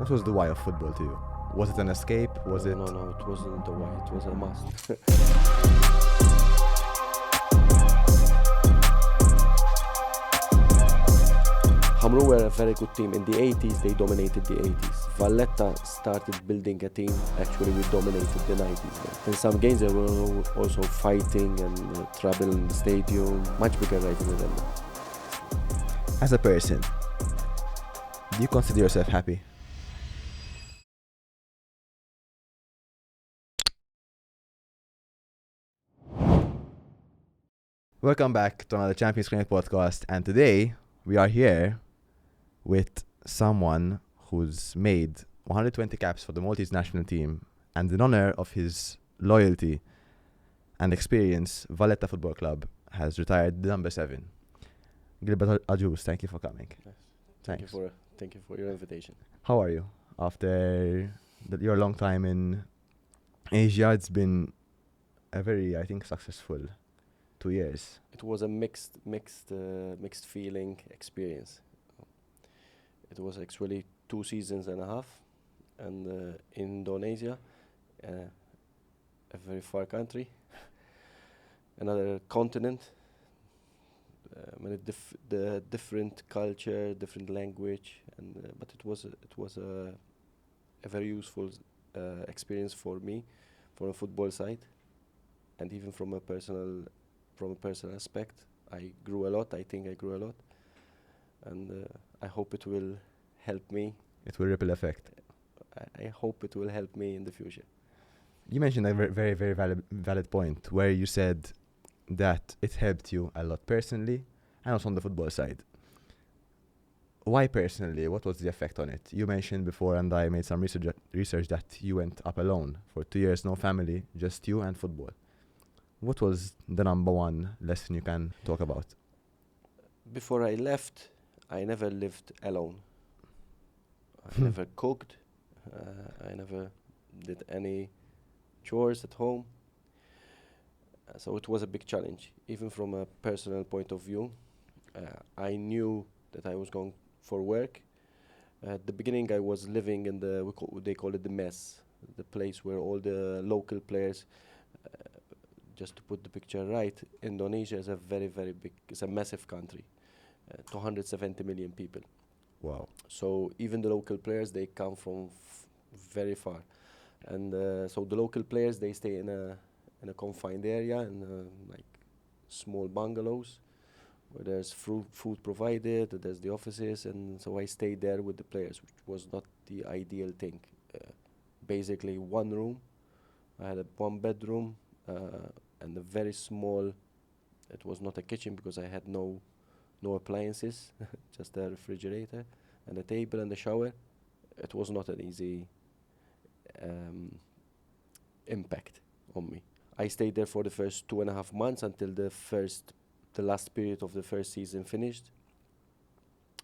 What was the why of football to you? Was it an escape? Was it? No, it wasn't the why, it was a must. Hamrun were a very good team. In the 80s, they dominated the 80s. Valletta started building a team. Actually, we dominated the 90s. In some games, they were also fighting and trouble in the stadium. Much bigger rivalry than that. As a person, do you consider yourself happy? Welcome back to another Champions Clinic podcast, and today we are here with someone who's made 120 caps for the Maltese national team, and in honor of his loyalty and experience, Valletta Football Club has retired the number 7. Gilbert Agius, thank you for coming. Yes. Thanks. Thank you for your invitation. How are you? After your long time in Asia, it's been a very, I think, successful 2 years. It was a mixed feeling experience. It was actually 2 seasons and a half, and Indonesia, a very far country, another continent, the different culture, different language, and but it was a very useful experience for me, from a football side, and even from a personal aspect. I grew a lot. I think I grew a lot, and I hope it will help me. It will ripple effect. I hope it will help me in the future. You mentioned a very, very valid point where you said that it helped you a lot personally and also on the football side. Why personally? What was the effect on it? You mentioned before, and I made some research that you went up alone for 2 years, no family, just you and football. What was the number one lesson you can talk about? Before I left, I never lived alone. I never cooked. I never did any chores at home. So it was a big challenge, even from a personal point of view. I knew that I was going for work. At the beginning, I was living in they call it the mess, the place where all the local players. Just to put the picture right, Indonesia is a very, very big, it's a massive country, 270 million people. Wow. So even the local players, they come from very far. And so the local players, they stay in a confined area, in like small bungalows, where there's food provided, there's the offices, and so I stayed there with the players, which was not the ideal thing. Basically one room, I had one bedroom, and a very small, it was not a kitchen because I had no appliances, just a refrigerator and a table and a shower. It was not an easy impact on me. I stayed there for the first 2.5 months until the last period of the first season finished.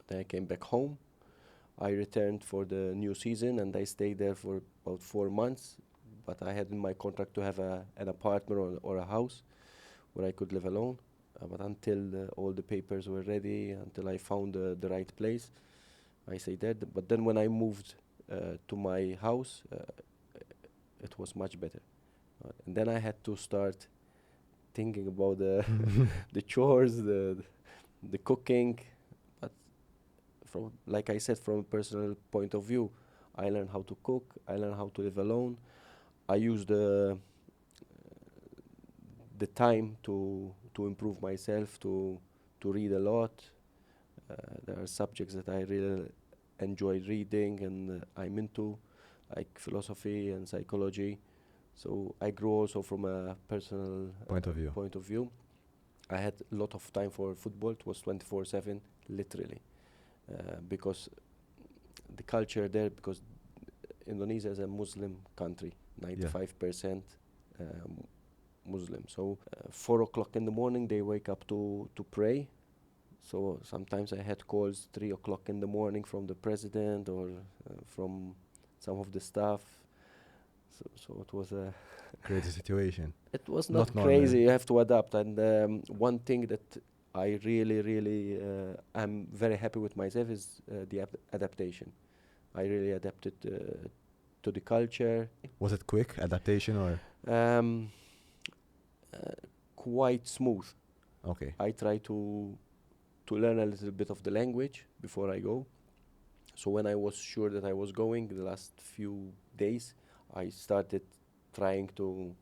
Then I came back home. I returned for the new season, and I stayed there for about 4 months. But I had in my contract to have an apartment or a house where I could live alone. But until all the papers were ready, until I found the right place, I stayed there. But then when I moved to my house, it was much better. And then I had to start thinking about the chores, the cooking. But from, like I said, from a personal point of view, I learned how to cook. I learned how to live alone. I used the time to improve myself, to read a lot. There are subjects that I really enjoy reading, and I'm into, like philosophy and psychology. So I grew also from a personal point of view. I had a lot of time for football. It was 24/7, literally, because the culture there, because Indonesia is a Muslim country. 95% Muslim. So 4 o'clock in the morning they wake up to pray. So sometimes I had calls 3 o'clock in the morning from the president or from some of the staff. So it was a crazy situation. It was not crazy. You have to adapt. And one thing that I really, I'm very happy with myself is the adaptation. I really adapted to the culture. Was it quick adaptation or? Um, Quite smooth. Okay. I try to learn a little bit of the language before I go. So when I was sure that I was going, the last few days, I started trying to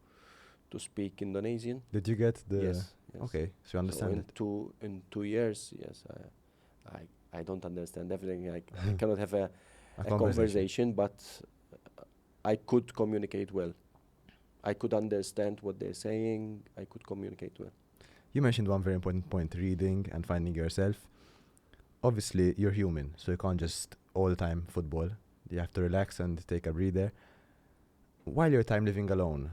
speak Indonesian. Did you get the? Yes, yes. Okay, so you So understand in it. two years, yes, I don't understand everything. I cannot have a conversation, but I could communicate well. I could understand what they're saying. I could communicate well. You mentioned one very important point: reading and finding yourself. Obviously, you're human, so you can't just all the time football. You have to relax and take a breather. While your time living alone,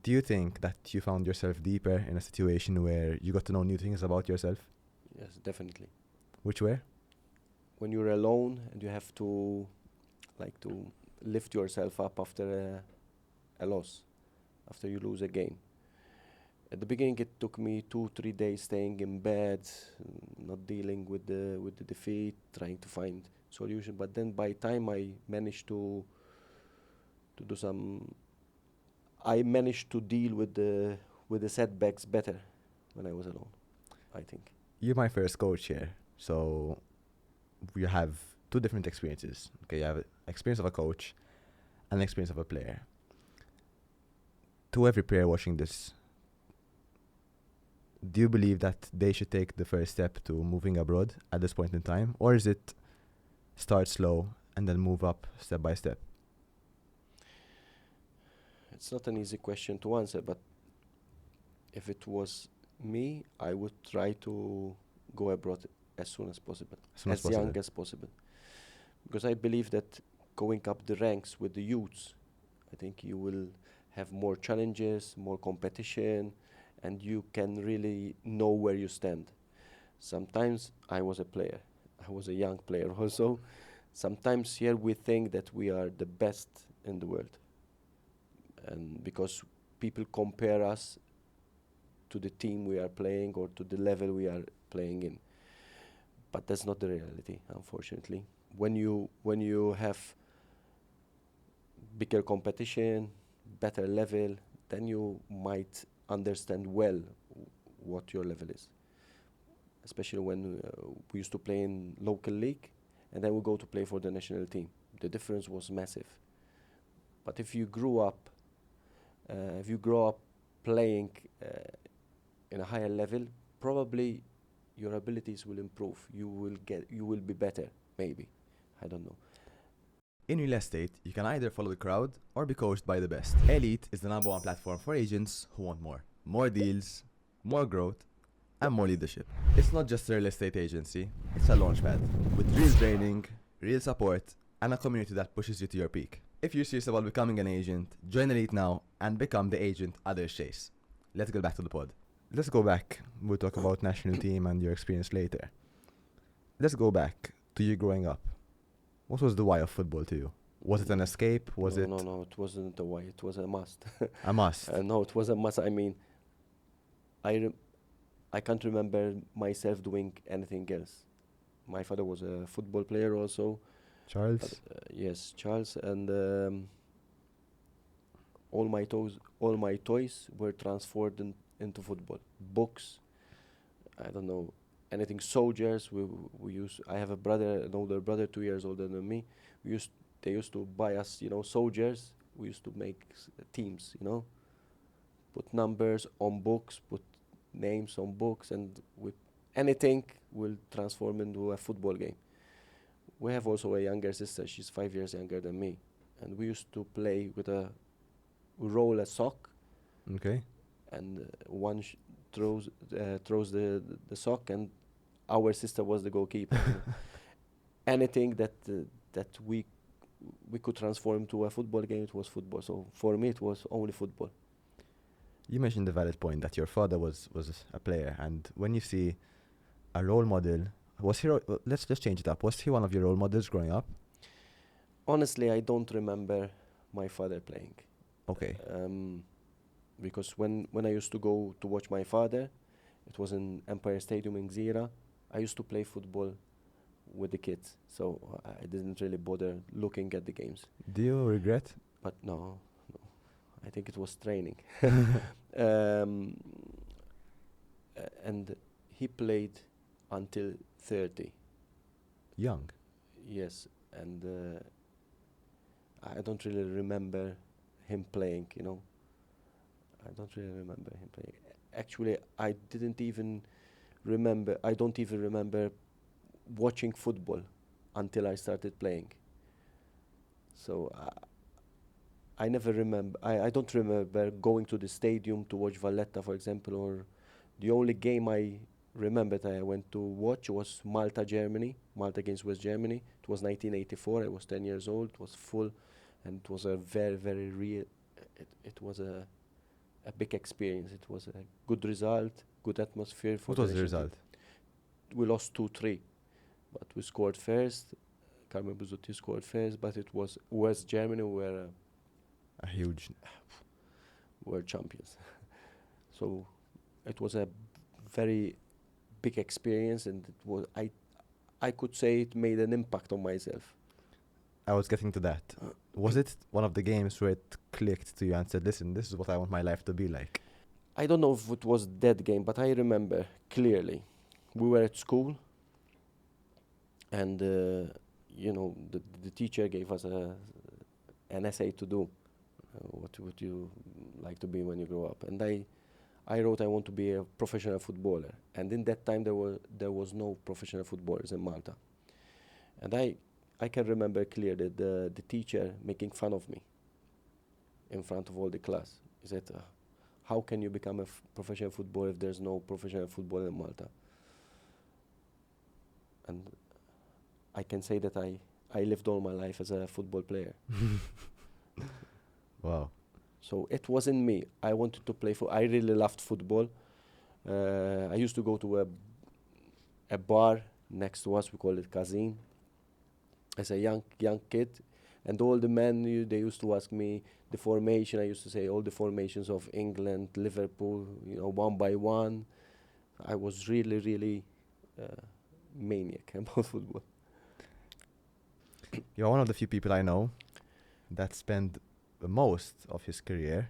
do you think that you found yourself deeper in a situation where you got to know new things about yourself? Yes, definitely. Which way? When you're alone and you have to lift yourself up after a loss, after you lose a game. At the beginning, it took me 2-3 days staying in bed, not dealing with the defeat, trying to find solution. But then, by time I managed to do some, I managed to deal with the setbacks better when I was alone, I think. You're my first coach here, so you have two different experiences. Okay, you have experience of a coach and experience of a player. To every player watching this, do you believe that they should take the first step to moving abroad at this point in time? Or is it start slow and then move up step by step? It's not an easy question to answer, but if it was me, I would try to go abroad as soon as possible, as young as possible. Because I believe that going up the ranks with the youths, I think you will have more challenges, more competition, and you can really know where you stand. Sometimes I was a player. I was a young player also. Sometimes here we think that we are the best in the world. And because people compare us to the team we are playing or to the level we are playing in. But that's not the reality, unfortunately. When you have bigger competition, better level, then you might understand well what your level is. Especially when we used to play in local league, and then we go to play for the national team. The difference was massive. But if you grew up playing in a higher level, probably your abilities will improve. You will be better, maybe. I don't know. In real estate, you can either follow the crowd or be coached by the best. Elite is the #1 platform for agents who want more. More deals, more growth, and more leadership. It's not just a real estate agency, it's a launchpad with real training, real support, and a community that pushes you to your peak. If you're serious about becoming an agent, join Elite now and become the agent others chase. Let's get back to the pod. Let's go back. We'll talk about national team and your experience later. Let's go back to you growing up. What was the why of football to you? Was it an escape? No, it wasn't a why. It was a must. A must? No, it was a must. I mean, I can't remember myself doing anything else. My father was a football player also. Charles? Yes, Charles, and all my toys were transformed into football. Books, I don't know, anything. Soldiers. We used. I have an older brother, 2 years older than me. They used to buy us, soldiers. We used to make teams, put numbers on books, put names on books, and with anything will transform into a football game. We have also a younger sister. She's 5 years younger than me, and we used to play with roll a sock. Okay. And one throws the sock, and our sister was the goalkeeper. Anything that we could transform to a football game, it was football. So for me, it was only football. You mentioned the valid point that your father was a player, and when you see a role model, let's just change it up. Was he one of your role models growing up? Honestly, I don't remember my father playing. Okay. Because when I used to go to watch my father, it was in Empire Stadium in Gzira. I used to play football with the kids, so I didn't really bother looking at the games. Do you regret? But no, I think it was training. um, and he played until 30. Young. Yes, and I don't really remember him playing. I don't really remember him playing. Actually, I didn't even remember. I don't even remember watching football until I started playing. So I never remember. I don't remember going to the stadium to watch Valletta, for example, or the only game I remember that I went to watch was Malta, Germany. Malta against West Germany. It was 1984. I was 10 years old. It was full, and it was a very, very real. It was a big experience. It was a good result, good atmosphere for What was the national team. result? We lost 2-3, but we scored first. Carmen Buzotti scored first, but it was West Germany were A huge. champions. So it was a very big experience, and it was I could say it made an impact on myself. I was getting to that. Was it one of the games where it clicked to you and said, listen, this is what I want my life to be like? I don't know if it was that game, but I remember clearly. We were at school, and the teacher gave us an essay to do. What would you like to be when you grow up? And I wrote I want to be a professional footballer. And in that time there was no professional footballers in Malta. And I can remember clearly the teacher making fun of me in front of all the class. He said, how can you become a professional footballer if there's no professional football in Malta? And I can say that I lived all my life as a football player. Wow. So it was in me. I wanted to play I really loved football. I used to go to a bar next to us. We call it Kazin. As a young kid, and all the men they used to ask me the formation. I used to say all the formations of England, Liverpool, one by one. I was really, really maniac about football. You're one of the few people I know that spent most of his career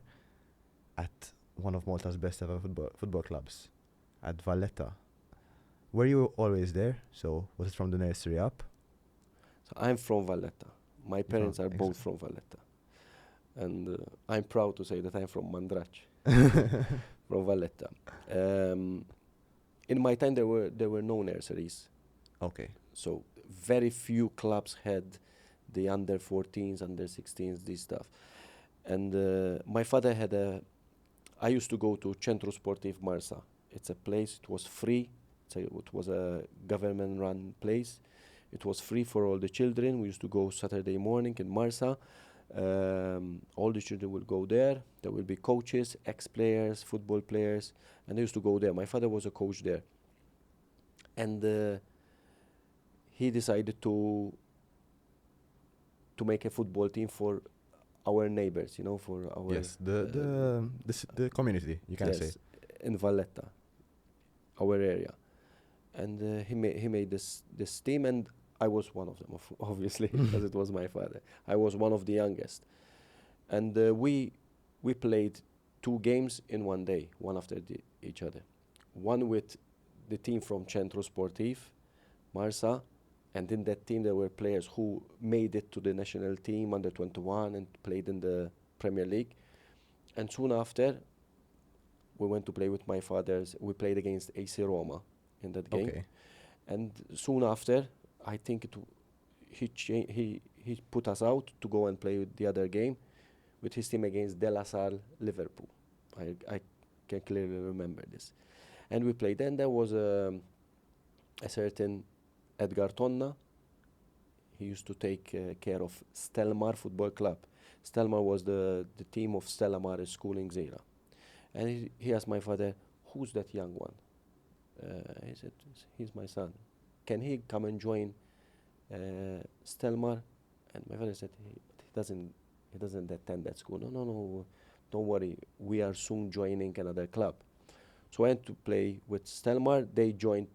at one of Malta's best ever football clubs, at Valletta. Were you always there? So was it from the nursery up? So I'm from Valletta. My parents are both from Valletta. And I'm proud to say that I'm from Mandrach, from Valletta. In my time, there were no nurseries. Okay. So very few clubs had the under 14s, under 16s, this stuff. And my father had I used to go to Centro Sportivo Marsa. It's a place, it was free. It was a government-run place. It was free for all the children. We used to go Saturday morning in Marsa. All the children will go there. There will be coaches, ex-players, football players, and they used to go there. My father was a coach there. And he decided to make a football team for our neighbors, for our... Yes, the community, you can say. In Valletta, our area. And he made this team, and I was one of them, obviously, because it was my father. I was one of the youngest. And we played 2 games in one day, one after each other. One with the team from Centro Sportivo, Marsa, and in that team there were players who made it to the national team under 21 and played in the Premier League. And soon after, we went to play with my father's. We played against AC Roma in that game. Okay. And soon after, I think he put us out to go and play with the other game with his team against De La Salle, Liverpool. I can clearly remember this. And we played. Then there was a certain Edgar Tonna. He used to take care of Stelmar Football Club. Stelmar was the team of Stella Maris school in Xera. And he asked my father, who's that young one? He said, he's my son. Can he come and join Stelmar? And my father said, he doesn't attend that school. No, don't worry. We are soon joining another club. So I went to play with Stelmar. They joined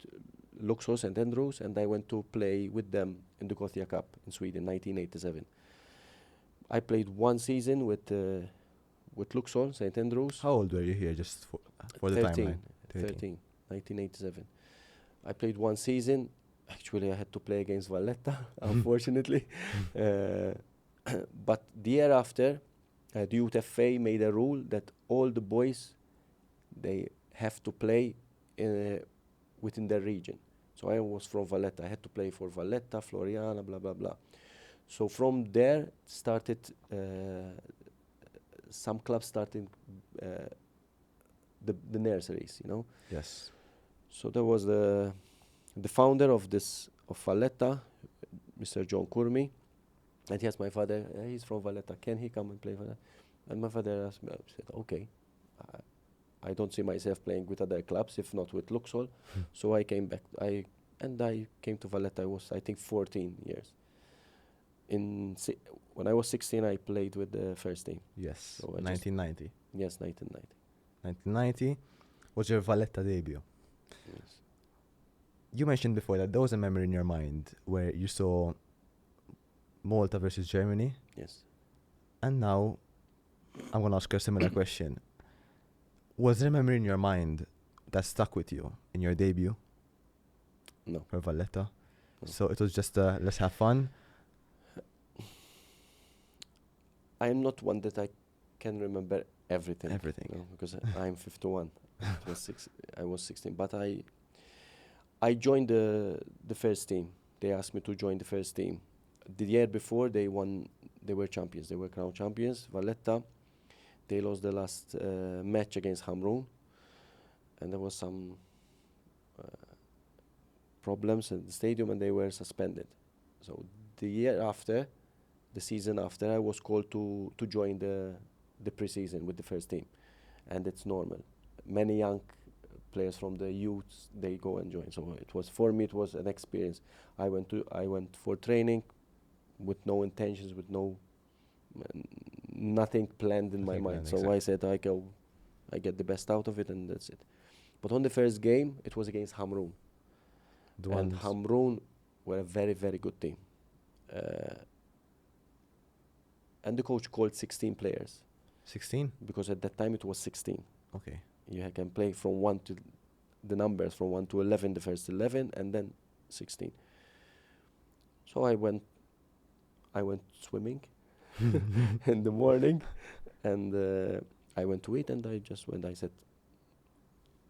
Luxor St Andrews, and I went to play with them in the Gothia Cup in Sweden, 1987. I played one season with Luxor St Andrews. How old were you here, just for the 13, timeline? 13, 1987. I played one season. Actually, I had to play against Valletta, unfortunately. But the year after, the Youth FA made a rule that all the boys, they have to play within their region. So I was from Valletta. I had to play for Valletta, Floriana, blah, blah, blah. So from there started, some clubs started the nurseries, you know. Yes. So there was the founder of Valletta, Mr. John Kurmi, and he asked my father, he's from Valletta, can he come and play for that? And my father asked me, I said, okay. I don't see myself playing with other clubs, if not with Luxor. So I came back. I came to Valletta. I was, I think, 14 years. When I was 16, I played with the first team. Yes. So 1990. Yes, 1990. 1990 was your Valletta debut. Yes. You mentioned before that there was a memory in your mind where you saw Malta versus Germany. Yes. And now I'm going to ask you a similar question. Was there a memory in your mind that stuck with you in your debut? No. For Valletta? No. So it was just let's have fun? I am not one that I can remember everything. Everything. You know, because I'm 51. I was 16. But I joined the first team. They asked me to join the first team. The year before, they were champions. They were crown champions. Valletta. They lost the last match against Hamrun, and there was some problems in the stadium, and they were suspended. So the season after, I was called to join the pre-season with the first team, and it's normal. Many young players from the youth, they go and join. So it was, for me, it was an experience. I went for training with no intentions, with nothing planned in my mind. So exactly. I said I get the best out of it, and that's it. But on the first game, it was against Hamrun. And Hamrun were a very, very good team. And the coach called 16 players. 16? Because at that time it was 16. Okay. You can play from 1 to the numbers from 1 to 11, the first 11, and then 16. So I went swimming in the morning, and I went to eat, and I just went. I said,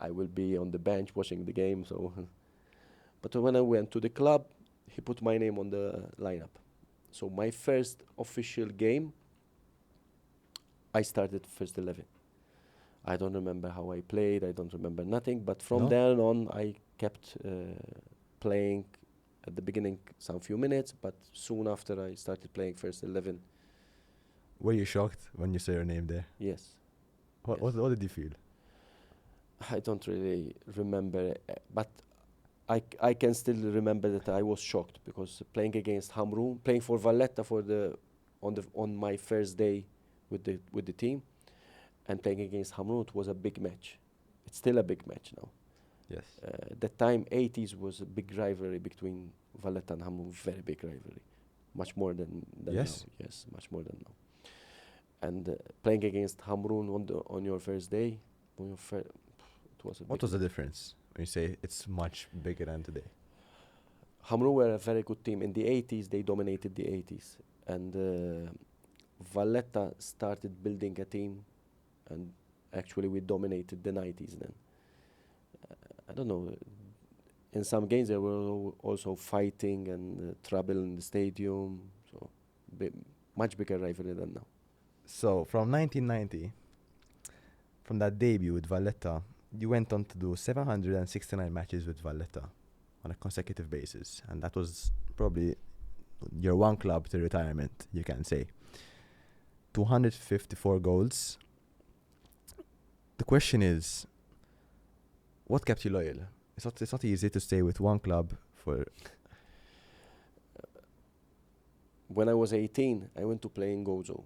I will be on the bench watching the game. So, but when I went to the club, he put my name on the lineup. So my first official game, I started first 11. I don't remember how I played. I don't remember nothing. But from then on, I kept playing. At the beginning, some few minutes, but soon after, I started playing first 11. Were you shocked when you saw your name there? Yes. What did you feel? I don't really remember, but I can still remember that I was shocked, because playing against Hamrun, playing for Valletta on my first day with the team, and playing against Hamrun, it was a big match. It's still a big match now. Yes. At that time, 80s was a big rivalry between Valletta and Hamrun, very big rivalry, much more than Yes. now. Yes, much more than now. And playing against Hamrun on your first day, it was a What was the difference when you say it's much bigger than today? Hamrun were a very good team. In the 80s, they dominated the 80s. And Valletta started building a team, and actually we dominated the 90s then. I don't know. In some games, they were also fighting and trouble in the stadium. So, much bigger rivalry than now. So, from 1990, from that debut with Valletta, you went on to do 769 matches with Valletta on a consecutive basis. And that was probably your one club to retirement, you can say. 254 goals. The question is, what kept you loyal? It's not easy to stay with one club for... When I was 18, I went to play in Gozo.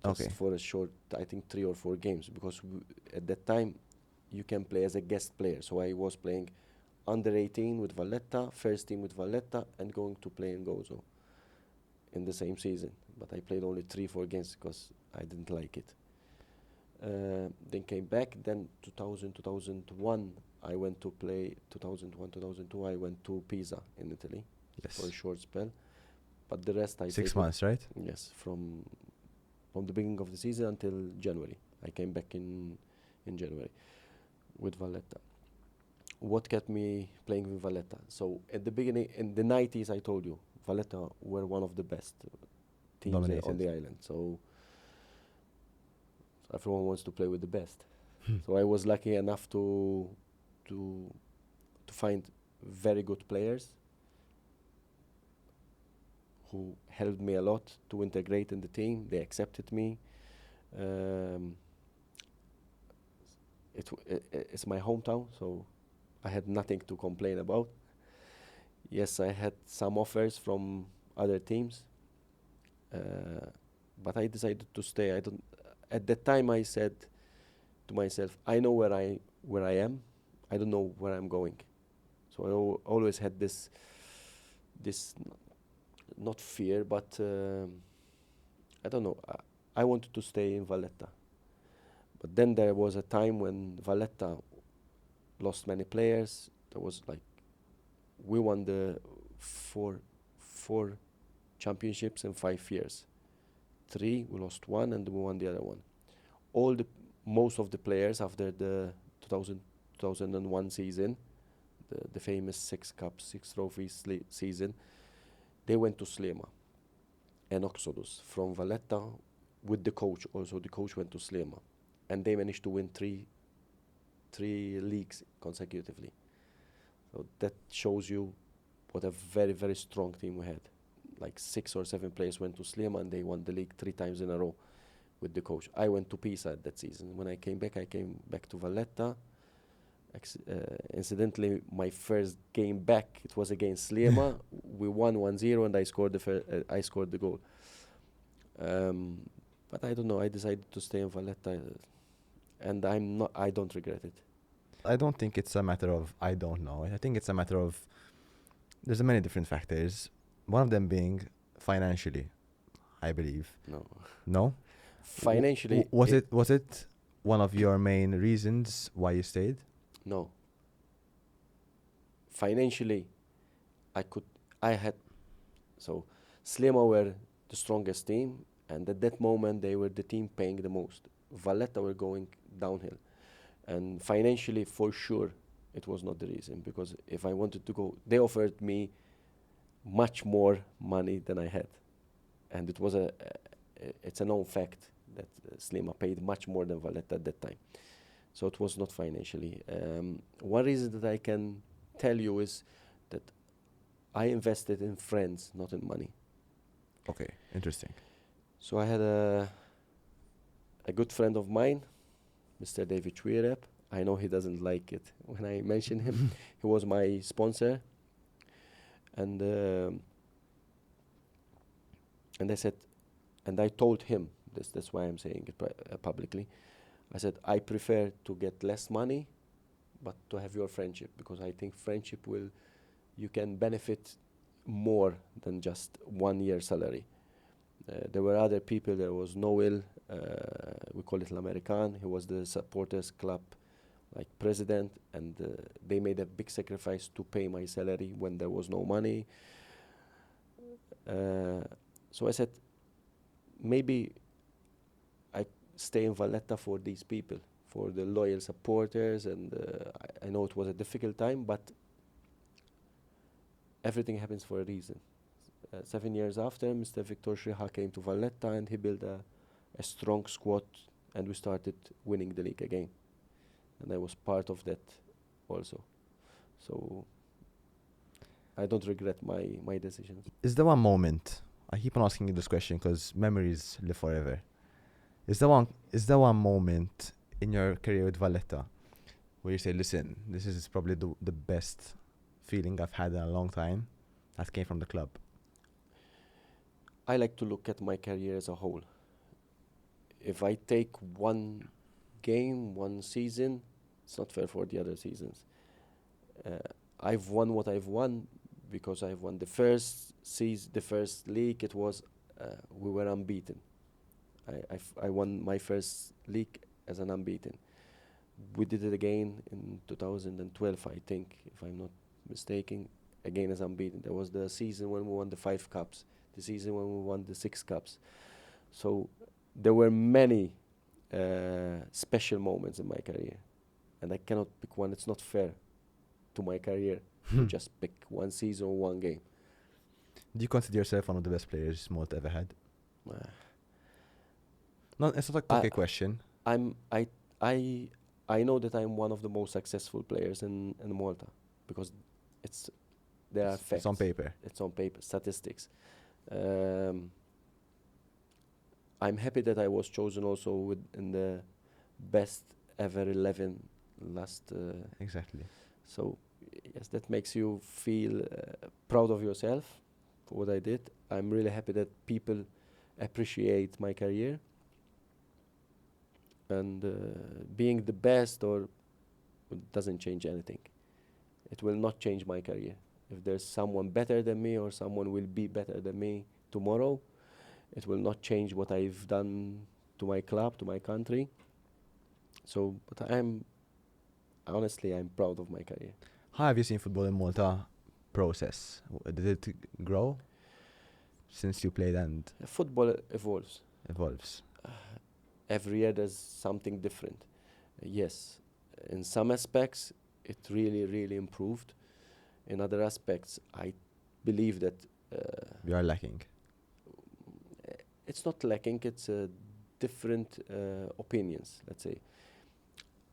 Okay. For a short, I think 3 or 4 games, because at that time, you can play as a guest player. So I was playing under 18 with Valletta, first team with Valletta, and going to play in Gozo in the same season. But I played only 3-4 games because I didn't like it. Then came back. Then 2000, 2001, I went to play. 2001, 2002, I went to Pisa in Italy for a Yes. short spell. But the rest I 6 stayed with- months, right? Yes, from the beginning of the season until January. I came back in January with Valletta. What kept me playing with Valletta? So at the beginning, in the 90s, I told you, Valletta were one of the best teams on Dominated. the island. So everyone wants to play with the best. So I was lucky enough to find very good players who helped me a lot to integrate in the team. They accepted me. It's my hometown, so I had nothing to complain about. Yes, I had some offers from other teams, but I decided to stay. I don't. At that time, I said to myself, I know where I am. I don't know where I'm going. So I always had this not fear, but I don't know. I wanted to stay in Valletta. But then there was a time when Valletta lost many players. There was like, we won the four championships in 5 years. 3, we lost 1, and we won the other one. Most of the players after the 2001 season, the famous 6 cups, 6 trophies season, they went to Sliema, an exodus from Valletta with the coach. Also, the coach went to Sliema, and they managed to win 3 leagues consecutively. So that shows you what a very, very strong team we had. Like 6 or 7 players went to Sliema, and they won the league 3 times in a row with the coach. I went to Pisa that season. When I came back to Valletta. Incidentally, my first game back, it was against Sliema. We won 1-0, and I scored the goal. But I don't know. I decided to stay in Valletta, and I don't regret it. I don't think it's a matter of I don't know. I think it's a matter of there's many different factors. One of them being financially, I believe. No. No? Financially, Was it one of your main reasons why you stayed? No. Financially, so Sliema were the strongest team, and at that moment they were the team paying the most. Valletta were going downhill, and financially, for sure, it was not the reason, because if I wanted to go, they offered me much more money than I had, and it's a known fact that Sliema paid much more than Valletta at that time. So it was not financially. One reason that I can tell you is that I invested in friends, not in money. Okay, interesting. So I had a good friend of mine, Mr. David Chwirep. I know he doesn't like it when I mention him. He was my sponsor. And I said, and I told him, that's why I'm saying it publicly, I said, I prefer to get less money, but to have your friendship, because I think friendship you can benefit more than just 1 year salary. There were other people. There was Noel, we call it L'American. He was the supporters club president, and they made a big sacrifice to pay my salary when there was no money. So I said, maybe I stay in Valletta for these people, for the loyal supporters, and I know it was a difficult time, but everything happens for a reason. 7 years after, Mr. Victor Shriha came to Valletta, and he built a strong squad, and we started winning the league again. And I was part of that also. So I don't regret my decisions. Is there one moment, I keep on asking you this question because memories live forever. Is there one moment in your career with Valletta where you say, listen, this is probably the best feeling I've had in a long time that came from the club? I like to look at my career as a whole. If I take one game, one season, it's not fair for the other seasons. I've won what I've won because I've won the first season, the first league. It was we were unbeaten. I won my first league as an unbeaten. We did it again in 2012, I think, if I'm not mistaken, again as unbeaten. There was the season when we won the 5 cups, the season when we won the 6 cups. So there were many special moments in my career, and I cannot pick one. It's not fair to my career to just pick one season or one game. Do you consider yourself one of the best players Malta ever had? Uh, No, it's not a cocky question. I know that I'm one of the most successful players in Malta because there are facts. It's on paper. It's on paper, statistics. I'm happy that I was chosen also in the best ever 11 last. Exactly. So yes, that makes you feel proud of yourself for what I did. I'm really happy that people appreciate my career. And being the best or doesn't change anything. It will not change my career. If there's someone better than me or someone will be better than me tomorrow, it will not change what I've done to my club, to my country. So, but honestly, I'm proud of my career. How have you seen football in Malta process? Did it grow since you played and Football evolves. evolves? Every year there's something different. Yes, in some aspects it really, really improved. In other aspects, I believe that We are lacking. it's not lacking. It's different opinions. Let's say.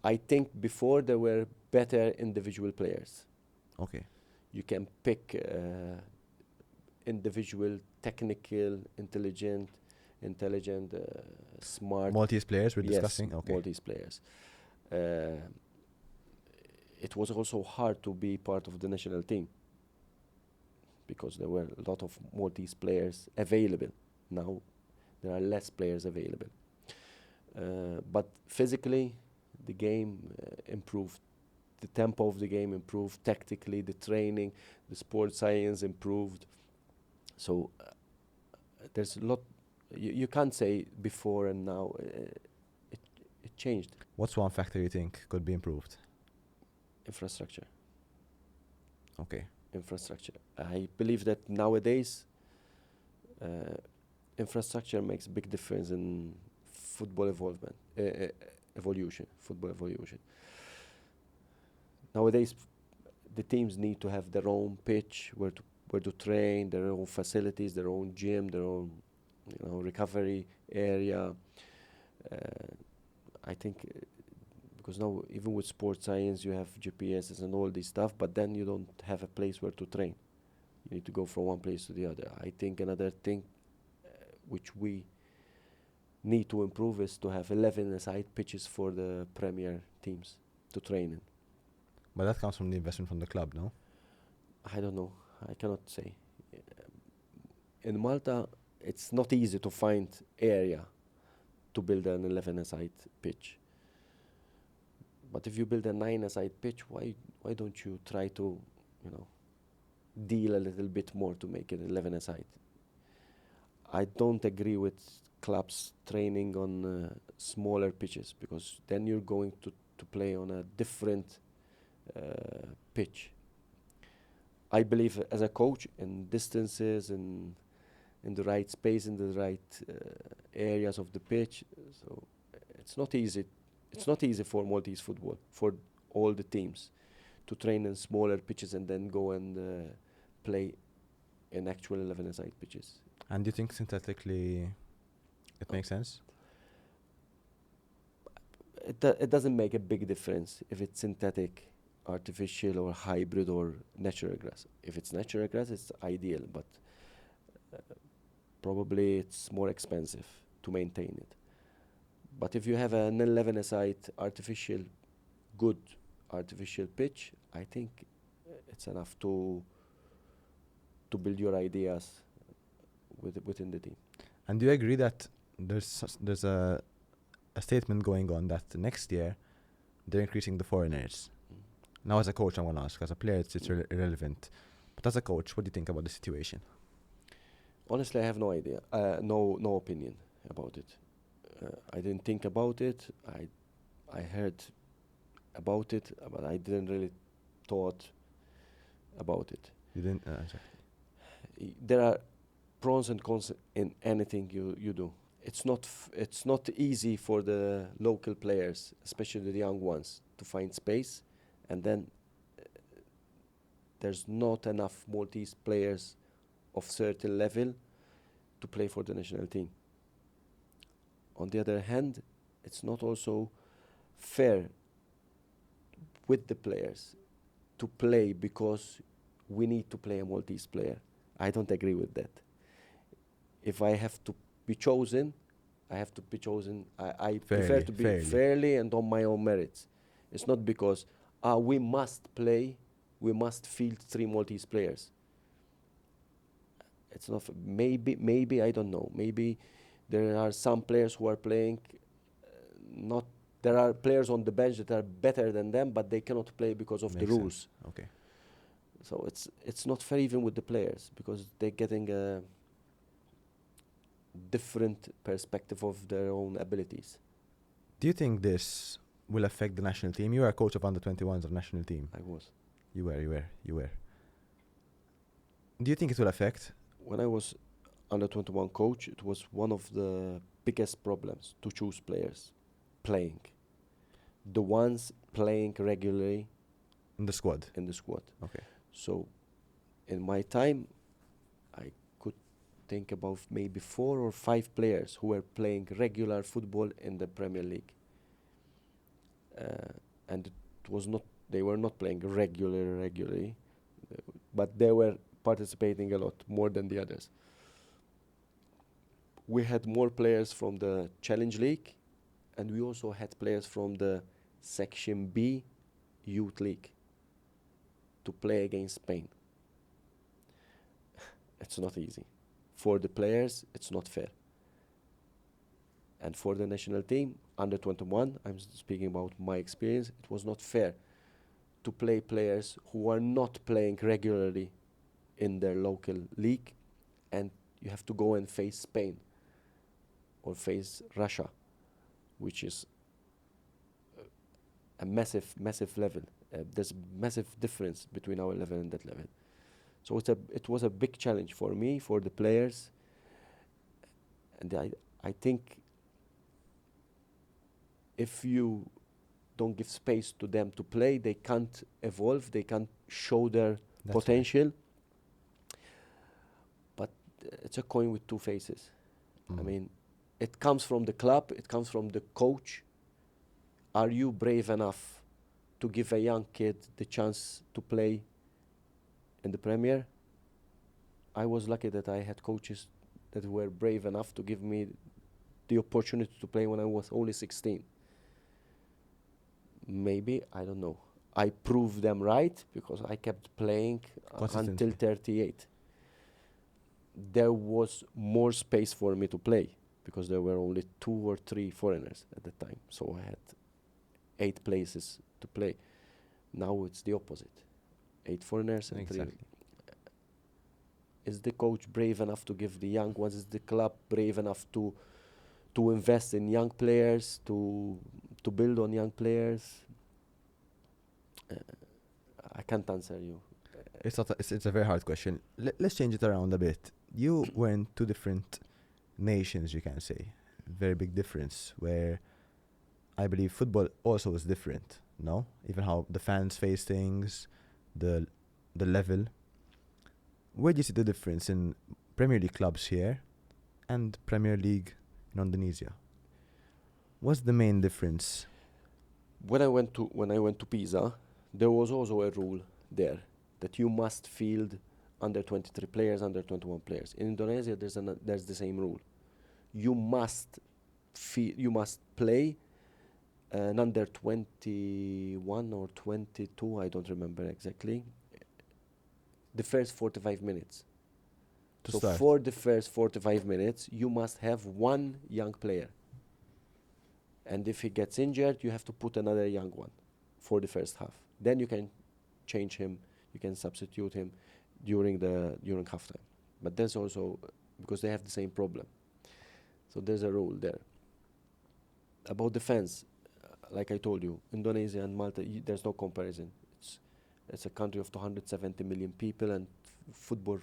I think before there were better individual players. Okay. You can pick individual, technical, intelligent, smart. Maltese players we're Yes, discussing? Okay. Maltese players. It was also hard to be part of the national team because there were a lot of Maltese players available. Now there are less players available. But physically, the game improved. The tempo of the game improved. Tactically, the training, the sports science improved. So there's a lot. You can't say before and now. It changed. What's one factor you think could be improved? Infrastructure. Okay. Infrastructure. I believe that nowadays, infrastructure makes a big difference in football evolution. Football evolution. Nowadays, the teams need to have their own pitch where to train, their own facilities, their own gym, their own recovery area. I think because now even with sports science you have GPSs and all this stuff, but then you don't have a place where to train. You need to go from one place to the other. I think another thing which we need to improve is to have 11-a-side pitches for the Premier teams to train in. But that comes from the investment from the club, no? I don't know. I cannot say. In Malta, it's not easy to find area to build an 11-a-side pitch. But if you build a 9-a-side pitch, why don't you try to, deal a little bit more to make it 11-a-side? I don't agree with clubs training on smaller pitches because then you're going to play on a different pitch. I believe as a coach in distances and in the right space, in the right areas of the pitch. So it's not easy. It's not easy for Maltese football, for all the teams, to train in smaller pitches and then go and play in actual 11-a-side pitches. And do you think synthetically it makes sense? It doesn't make a big difference if it's synthetic, artificial or hybrid or natural grass. If it's natural grass, it's ideal, but probably it's more expensive to maintain it. But if you have an 11-a-side good artificial pitch, I think it's enough to build your ideas within the team. And do you agree that there's a statement going on that next year they're increasing the foreigners? Now, as a coach, I want to ask. As a player, it's irrelevant. But as a coach, what do you think about the situation? Honestly, I have no idea. No opinion about it. I didn't think about it. I heard about it, but I didn't really thought about it. You didn't. Exactly. There are pros and cons in anything you do. It's not easy for the local players, especially the young ones, to find space, and then there's not enough Maltese players of certain level to play for the national team. On the other hand, it's not also fair with the players to play because we need to play a Maltese player. I don't agree with that. If I have to be chosen, I have to be chosen. I prefer to be fairly and on my own merits. It's not because we must play, we must field 3 Maltese players. It's not. Maybe I don't know. Maybe there are some players who are playing. There are players on the bench that are better than them, but they cannot play because of the rules. Sense. Okay. So it's not fair even with the players because they're getting a different perspective of their own abilities. Do you think this will affect the national team? You are a coach of under-21s of national team. I was. You were. Do you think it will affect? When I was under-21 coach, it was one of the biggest problems to choose players playing. The ones playing regularly in the squad. Okay. So, in my time, I could think about maybe 4 or 5 players who were playing regular football in the Premier League. And it was not, they were not playing regularly, but they were participating a lot, more than the others. We had more players from the Challenge League, and we also had players from the Section B Youth League to play against Spain. It's not easy. For the players, it's not fair. And for the national team, under-21, I'm speaking about my experience, it was not fair to play players who are not playing regularly in their local league, and you have to go and face Spain or face Russia, which is a massive level. There's massive difference between our level and that level. So it was a big challenge for me, for the players, and I think if you don't give space to them to play, they can't evolve, they can't show their potential. Right. But it's a coin with 2 faces. I mean, it comes from the club, it comes from the coach. Are you brave enough to give a young kid the chance to play in the Premier? I was lucky that I had coaches that were brave enough to give me the opportunity to play when I was only 16. Maybe, I don't know. I proved them right because I kept playing until 38. There was more space for me to play because there were only 2 or 3 foreigners at the time. So I had 8 places to play. Now it's the opposite. 8 foreigners and 3. Is the coach brave enough to give the young ones? Is the club brave enough to invest in young players, to build on young players? I can't answer you. It's a very hard question. Let's change it around a bit. You were in 2 different nations, you can say. Very big difference, where I believe football also is different, no? Even how the fans face things, the level. Where do you see the difference in Premier League clubs here and Premier League in Indonesia? What's the main difference? When I went to Pisa, there was also a rule there that you must field under 23 players, under 21 players. In Indonesia, there's the same rule. You must play an under 21 or 22, I don't remember exactly, the first 45 minutes. So for the first 45 minutes, you must have 1 young player. And if he gets injured, you have to put another young one for the first half. Then you can change him, you can substitute him during halftime. But there's also, because they have the same problem. So there's a rule there. About the fans, like I told you, Indonesia and Malta, there's no comparison. It's a country of 270 million people, and football,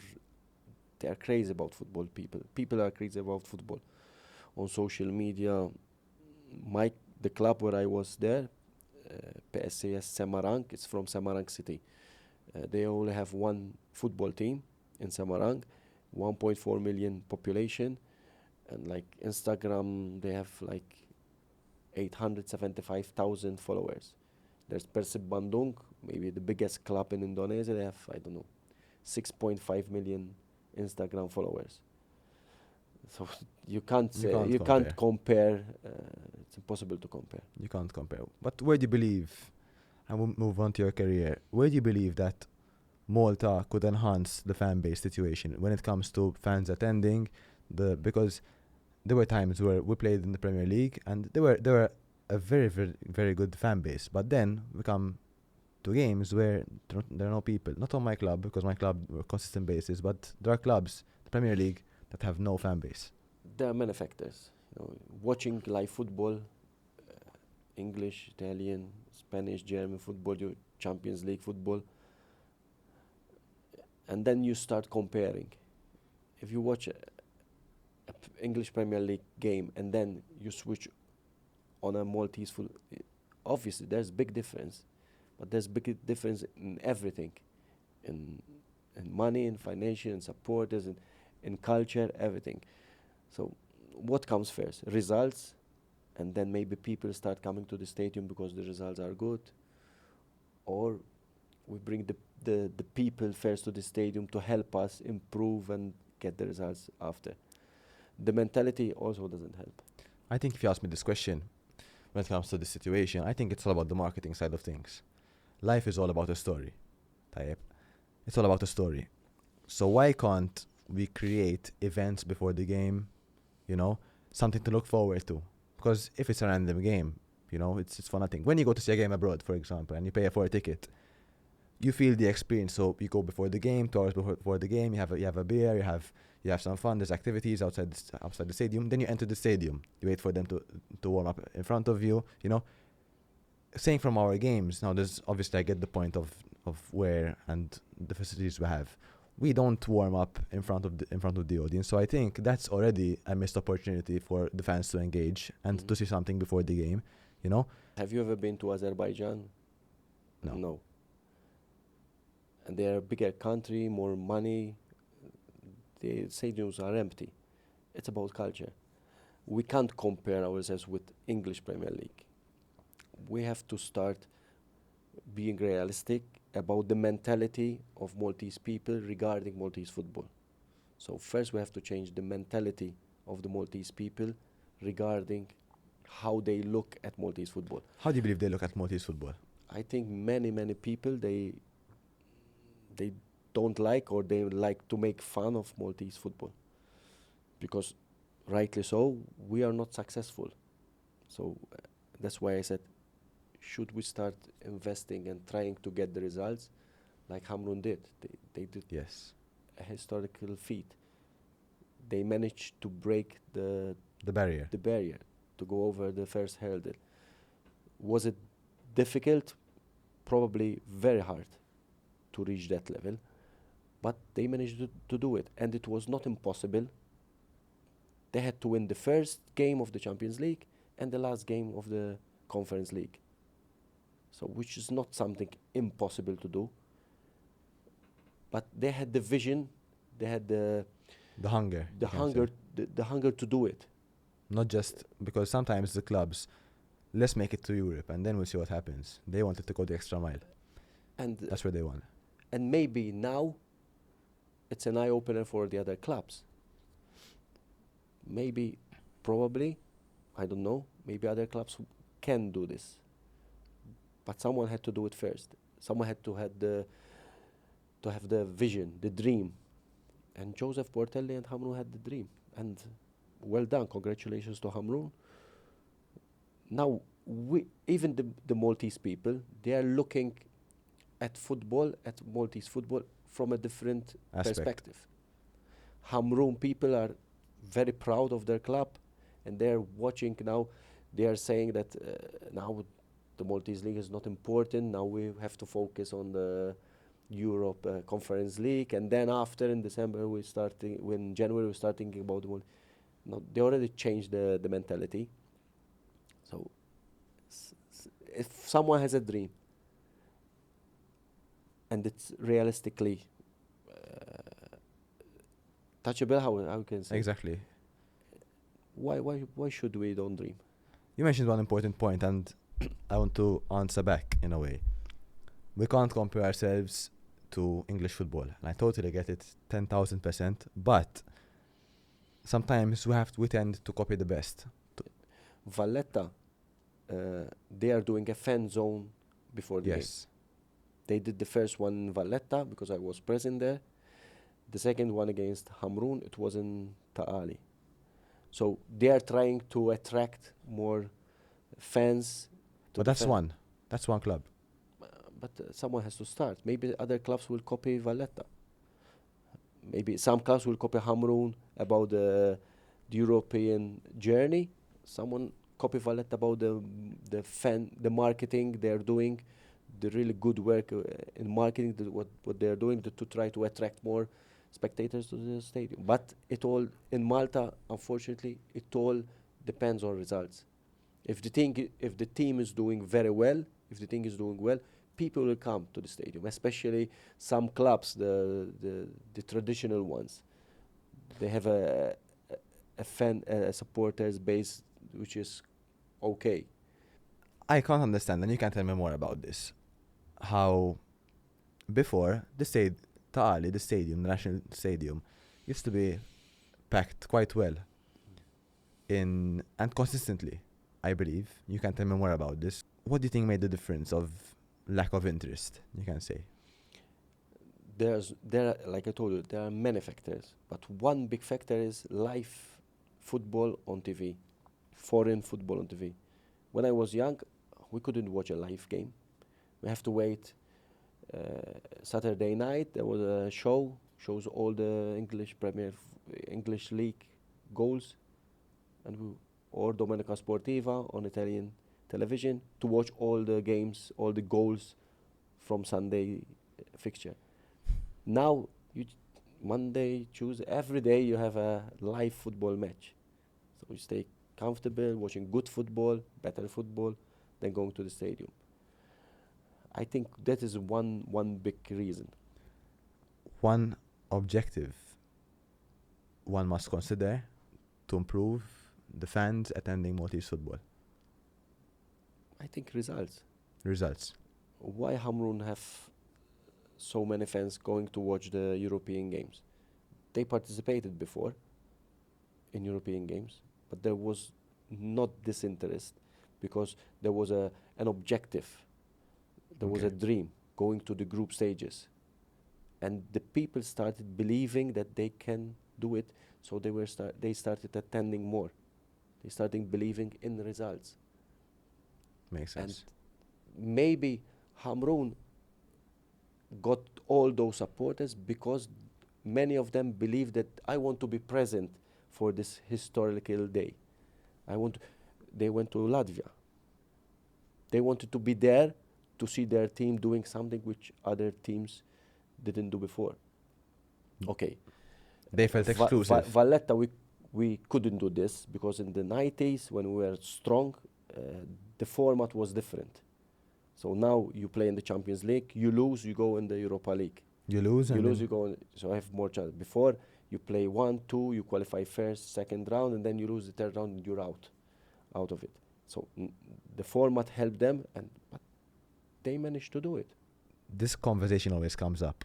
they are crazy about football. People are crazy about football. On social media, the club where I was there, PSCS Semarang, it's from Semarang city. They only have one football team in Semarang, 1.4 million population, and like Instagram, they have like 875,000 followers. There's Persib Bandung, maybe the biggest club in Indonesia. They have, I don't know, 6.5 million Instagram followers. So you can't compare. It's impossible to compare. You can't compare. But where do you believe, and we'll move on to your career, where do you believe that Malta could enhance the fan base situation when it comes to fans attending? Because there were times where we played in the Premier League and there were a very, very, very good fan base. But then we come to games where there are no people. Not on my club, because my club were consistent basis, but there are clubs, the Premier League, that have no fan base. There are many factors. Watching live football, English, Italian, Spanish, German football, Champions League football, and then you start comparing. If you watch English Premier League game and then you switch on a Maltese football, obviously there's big difference, but there's big difference in everything, in money, in financial, in supporters, in culture, everything. So what comes first? Results, and then maybe people start coming to the stadium because the results are good, or we bring the people first to the stadium to help us improve and get the results after. The mentality also doesn't help. I think if you ask me this question, when it comes to this situation, I think it's all about the marketing side of things. Life is all about a story. It's all about a story. So why can't we create events before the game, something to look forward to? Because if it's a random game, it's for nothing. When you go to see a game abroad, for example, and you pay for a ticket, you feel the experience. So you go before the game, 2 hours before the game, you have a beer, you have some fun, there's activities outside the stadium, then you enter the stadium. You wait for them to warm up in front of you, Saying from our games, now there's obviously I get the point of where and the facilities we have. We don't warm up in front of the audience, so I think that's already a missed opportunity for the fans to engage and to see something before the game, Have you ever been to Azerbaijan? No. And they're a bigger country, more money. The stadiums are empty. It's about culture. We can't compare ourselves with English Premier League. We have to start being realistic about the mentality of Maltese people regarding Maltese football. So first we have to change the mentality of the Maltese people regarding how they look at Maltese football. How do you believe they look at Maltese football? I think many people, they don't like, or they like to make fun of Maltese football. Because rightly so, we are not successful. So that's why I said, should we start investing and trying to get the results like Hamrun did? They did a historical feat. They managed to break the barrier to go over the first hurdle. Was it difficult? Probably very hard to reach that level, but they managed to do it, and it was not impossible. They had to win the first game of the Champions League and the last game of the Conference League. So which is not something impossible to do. But they had the vision, they had the hunger to do it. Not just because sometimes the clubs, let's make it to Europe and then we'll see what happens. They wanted to go the extra mile. And that's where they won. And maybe now it's an eye-opener for the other clubs. Maybe, probably, I don't know, maybe other clubs can do this. But someone had to do it first. Someone had to have the vision, the dream. And Joseph Portelli and Hamrun had the dream. And well done, congratulations to Hamrun. Now, even the Maltese people, they are looking at football, at Maltese football, from a different Aspect. perspective. Hamrun people are very proud of their club, and they're watching now. They are saying that now the Maltese League is not important. Now we have to focus on the Europe Conference League, and then after in December we starting. When January we start thinking about the. No, they already changed the mentality. So if someone has a dream and it's realistically touchable, how can say? Exactly. Why should we don't dream? You mentioned one important point, and I want to answer back in a way. We can't compare ourselves to English football, and I totally get it, 10,000%. But sometimes we tend to copy the best. Valletta, they are doing a fan zone before the game. Yes, They did the first one in Valletta because I was present there. The second one against Hamrun, it was in Ta'ali. So they are trying to attract more fans. to but the that's fan- one. That's one club. But someone has to start. Maybe other clubs will copy Valletta. Maybe some clubs will copy Hamrun about the European journey. Someone copy Valletta about the marketing they're doing, the really good work in marketing, what they're doing to try to attract more spectators to the stadium. But it all in Malta, unfortunately, it all depends on results. If the team is doing very well, if the team is doing well, people will come to the stadium. Especially some clubs, the traditional ones. They have a supporters base which is okay. I can't understand, and you can tell me more about this. How before Ta'ali, the stadium, the national stadium, used to be packed quite well and consistently, I believe. You can tell me more about this. What do you think made the difference of lack of interest, you can say? Like I told you, there are many factors, but one big factor is live football on TV, foreign football on TV. When I was young, we couldn't watch a live game. We have to wait. Saturday night there was a shows all the English League goals, or Domenica Sportiva on Italian television to watch all the games, all the goals from Sunday fixture. Now, Monday, Tuesday, every day you have a live football match. So you stay comfortable watching good football, better football, than going to the stadium. I think that is one big reason. One objective one must consider to improve the fans attending Maltese football. I think results. Results. Why Hamrun have so many fans going to watch the European games? They participated before in European games, but there was not this interest because there was an objective. There was a dream going to the group stages. And the people started believing that they can do it, so they started attending more. They started believing in the results. Makes sense. And maybe Hamrun got all those supporters because many of them believe that I want to be present for this historical day. They went to Latvia. They wanted to be there to see their team doing something which other teams didn't do before. Okay. They felt exclusive. Valletta, we couldn't do this because in the 90s when we were strong, the format was different. So now you play in the Champions League, you lose, you go in the Europa League. You lose, You go. So I have more chance. Before you play 1, 2, you qualify first, second round, and then you lose the third round, and you're out of it. So the format helped them, but they managed to do it. This conversation always comes up.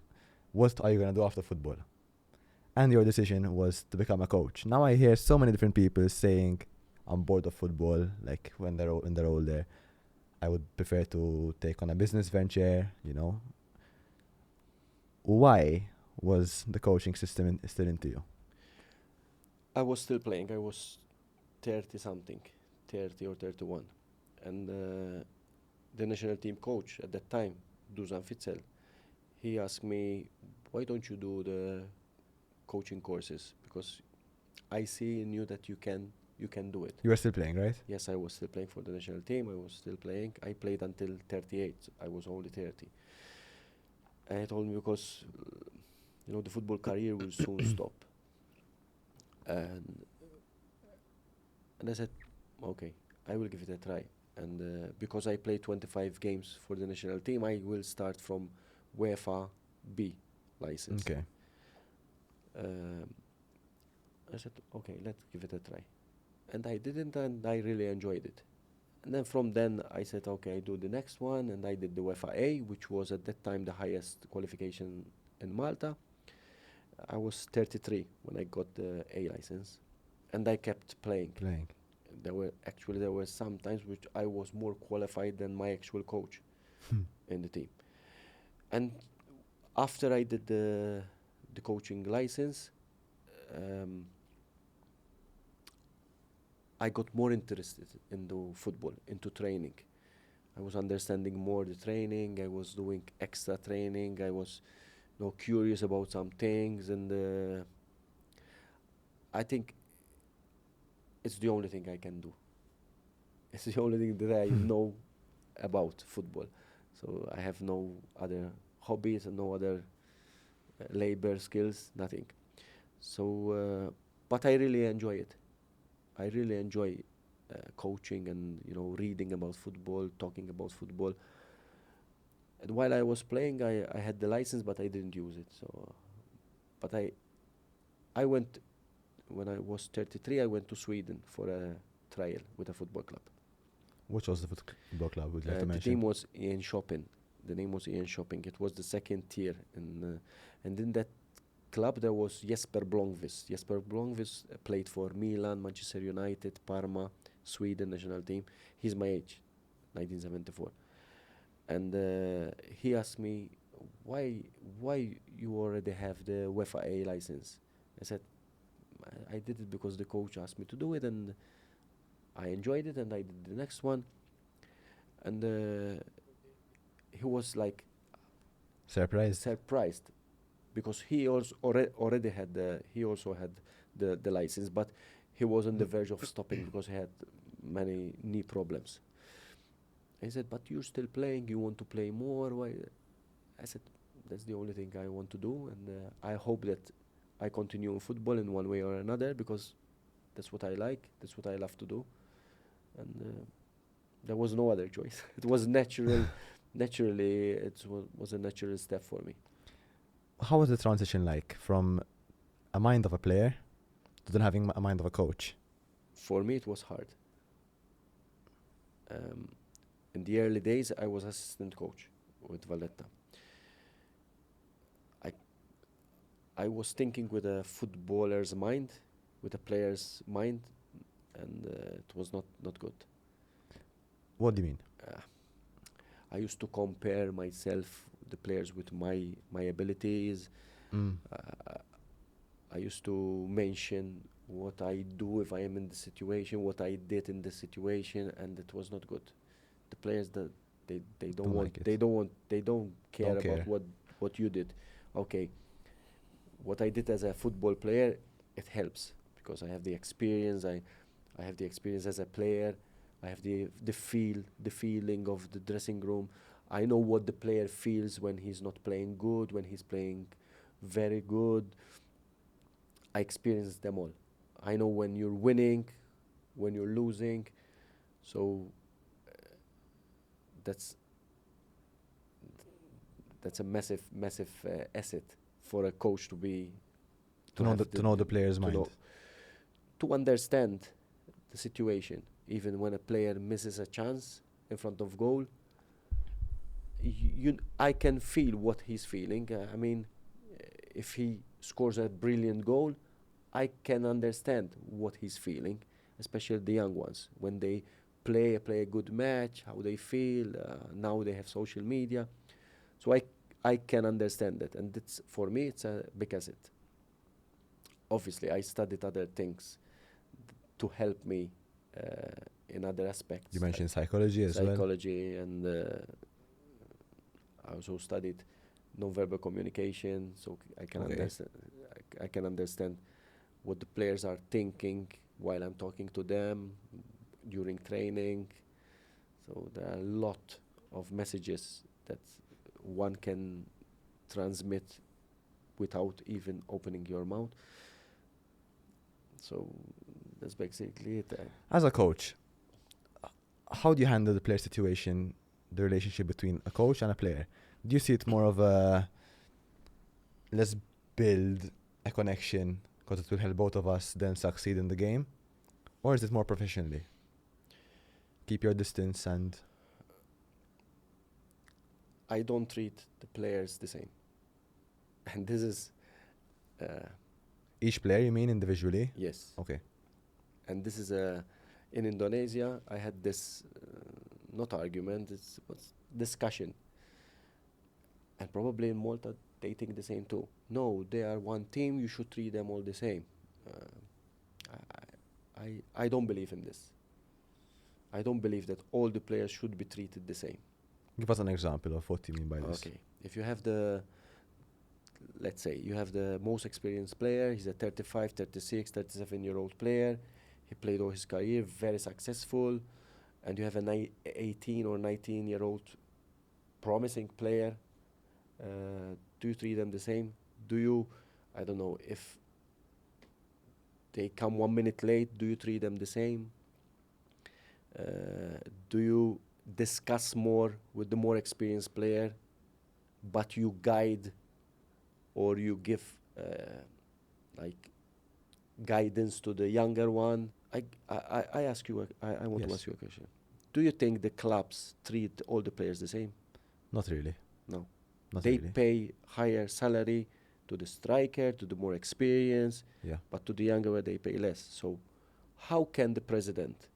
What are you going to do after football? And your decision was to become a coach. Now I hear so many different people saying, I'm bored of football, like when they're older. I would prefer to take on a business venture, Why was the coaching system still into you? I was still playing. I was 30-something, 30 or 31. And the national team coach at that time, Dusan Fitzel. He asked me, why don't you do the coaching courses? Because I see in you that you can do it. You were still playing, right? Yes, I was still playing for the national team. I was still playing. I played until 38. I was only 30. And he told me because, the football career will soon stop. And I said, okay, I will give it a try. And because I played 25 games for the national team, I will start from UEFA B license. Okay. I said, okay, let's give it a try. And I didn't, and I really enjoyed it. And then from then, I said, okay, I do the next one, and I did the UEFA A, which was at that time the highest qualification in Malta. I was 33 when I got the A license, and I kept playing. There were some times which I was more qualified than my actual coach in the team. And after I did the coaching license, I got more interested into football, into training. I was understanding more the training. I was doing extra training. I was, curious about some things, and I think it's the only thing I can do. It's the only thing that I know about football. So I have no other hobbies and no other labor skills, nothing. So, but I really enjoy it. I really enjoy coaching and reading about football, talking about football. And while I was playing, I had the license, but I didn't use it. So, but I went when I was 33. I went to Sweden for a trial with a football club. Which was the football club? Would you like to The mention? team was Ian Shopping. The name was Ian Shopping. It was the second tier, and in that club there was Jesper Blomqvist. Jesper Blomqvist played for Milan, Manchester United, Parma, Sweden national team. He's my age, 1974. And he asked me, why you already have the UEFA A license? I said, I did it because the coach asked me to do it, and I enjoyed it, and I did the next one. And he was like surprised because he also already had the license, but he was on the verge of stopping because he had many knee problems. He said, but you're still playing, you want to play more? Why? I said, that's the only thing I want to do, and I hope that I continue in football in one way or another, because that's what I like, that's what I love to do. And there was no other choice. It was natural. Naturally, it was a natural step for me. How was the transition like from a mind of a player to then having a mind of a coach? For me, it was hard. In the early days, I was assistant coach with Valletta. I was thinking with a footballer's mind, with a player's mind, and it was not good. What do you mean? I used to compare myself, the players, with my abilities. I used to mention what I do if I am in the situation, what I did in the situation, and it was not good. The players that they don't care about what you did. Okay, what I did as a football player, it helps because I have the experience. I have the experience as a player. I have the feeling of the dressing room. I know what the player feels when he's not playing good, when he's playing very good. I experience them all. I know when you're winning, when you're losing. So that's a massive asset for a coach to know the player's mind, to understand the situation. Even when a player misses a chance in front of goal, I can feel what he's feeling. I mean, if he scores a brilliant goal, I can understand what he's feeling, especially the young ones. When they play a good match, how they feel. Now they have social media. So I can understand that. And for me, it's a big asset. Obviously, I studied other things to help me in other aspects. You mentioned psychology as well. Psychology, and I also studied non-verbal communication, so I can Okay. understand. I can understand what the players are thinking while I'm talking to them during training. So there are a lot of messages that one can transmit without even opening your mouth. So that's basically it. As a coach, how do you handle the player situation, the relationship between a coach and a player? Do you see it more of a let's build a connection because it will help both of us then succeed in the game? Or is it more professionally? Keep your distance and... I don't treat the players the same. And this is, Each player, you mean individually? yes. Okay. And this is in Indonesia, I had this, not argument, it's discussion. And probably in Malta, they think the same too. No, they are one team, you should treat them all the same. I don't believe in this. I don't believe that all the players should be treated the same. Give us an example of what you mean by this. Okay. If you have let's say, you have the most experienced player, he's a 35, 36, 37-year-old player, he played all his career, very successful, and you have an 18 or 19-year-old promising player, do you treat them the same? Do you, I don't know, if they come 1 minute late, do you treat them the same? Do you discuss more with the more experienced player, but you guide or you give like guidance to the younger one? I ask you, I want to Yes. ask you a question. Do you think the clubs treat all the players the same? Not really. No. Not They really. pay higher salary to the striker, to the more experienced, Yeah. but to the younger one they pay less. So how can the president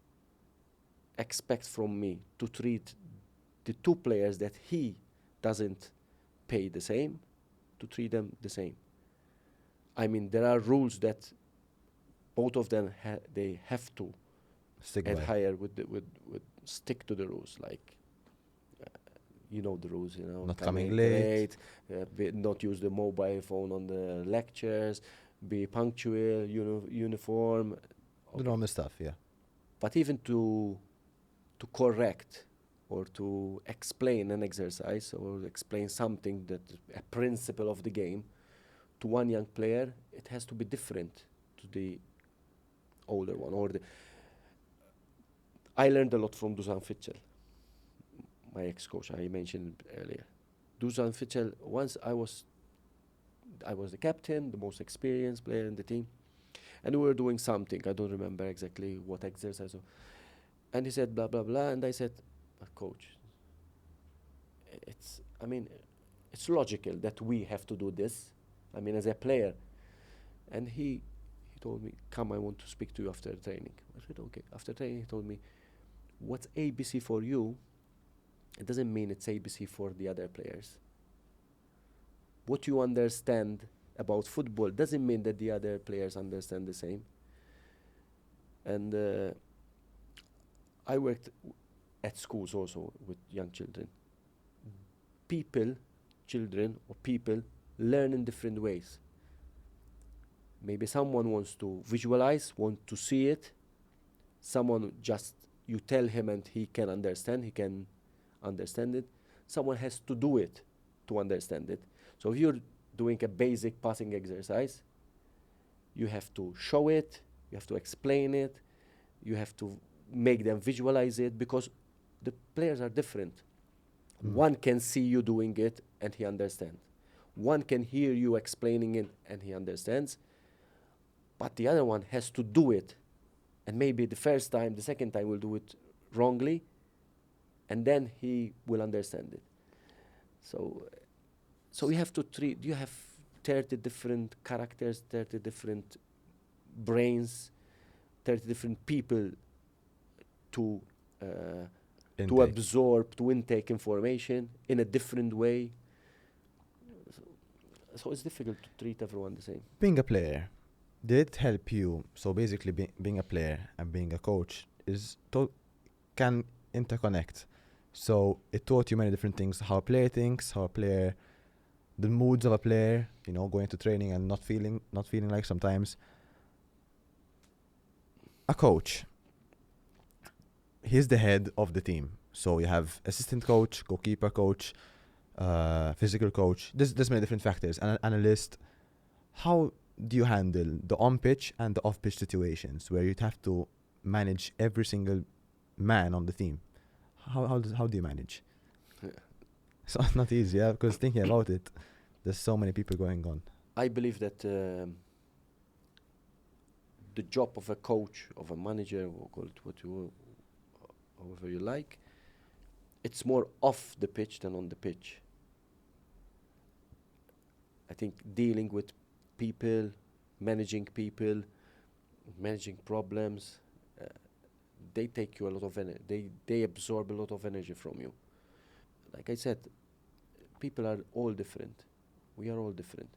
expect from me to treat the two players that he doesn't pay the same, to treat them the same? I mean, there are rules that both of them they have to Stick by. adhere with stick to the rules, like you know the rules, you know, Not coming late. not use the mobile phone on the lectures, be punctual, uniform. The Okay. normal stuff, yeah. But even to correct or to explain an exercise or explain something, that a principle of the game, to one young player, it has to be different to the older one. I learned a lot from Dusan Fitchell, my ex-coach I mentioned earlier. Dusan Fitchell, once I was the captain, the most experienced player in the team, and we were doing something, I don't remember exactly what exercise. And he said, blah, blah, blah. And I said, but coach, it's logical that we have to do this. I mean, as a player. And he told me, come, I want to speak to you after training. I said, okay. After training, he told me, what's ABC for you, it doesn't mean it's ABC for the other players. What you understand about football doesn't mean that the other players understand the same. And I worked at schools also with young children. Children or people learn in different ways. Maybe someone wants to visualize, want to see it. Someone just, you tell him and he can understand it. Someone has to do it to understand it. So if you're doing a basic passing exercise, you have to show it, you have to explain it, you have to make them visualize it, because the players are different. One can see you doing it and he understands. One can hear you explaining it and he understands. But the other one has to do it. And maybe the first time, the second time will do it wrongly, and then he will understand it. So you have to treat, you have 30 different characters, 30 different brains, 30 different people to absorb, to intake information in a different way. So it's difficult to treat everyone the same. Being a player, did it help you? So basically being a player and being a coach can interconnect. So it taught you many different things: how a player thinks, how a player, the moods of a player. You know, going to training and not feeling like sometimes. A coach, he's the head of the team. So you have assistant coach, goalkeeper coach, physical coach. There's many different factors. And an analyst. How do you handle the on-pitch and the off-pitch situations where you'd have to manage every single man on the team? How do you manage? So it's not easy, yeah, because thinking about it, there's so many people going on. I believe that the job of a coach, of a manager, or call it however you like, it's more off the pitch than on the pitch. I think dealing with people, managing problems, they take you a lot of energy. They absorb a lot of energy from you. Like I said, people are all different. We are all different.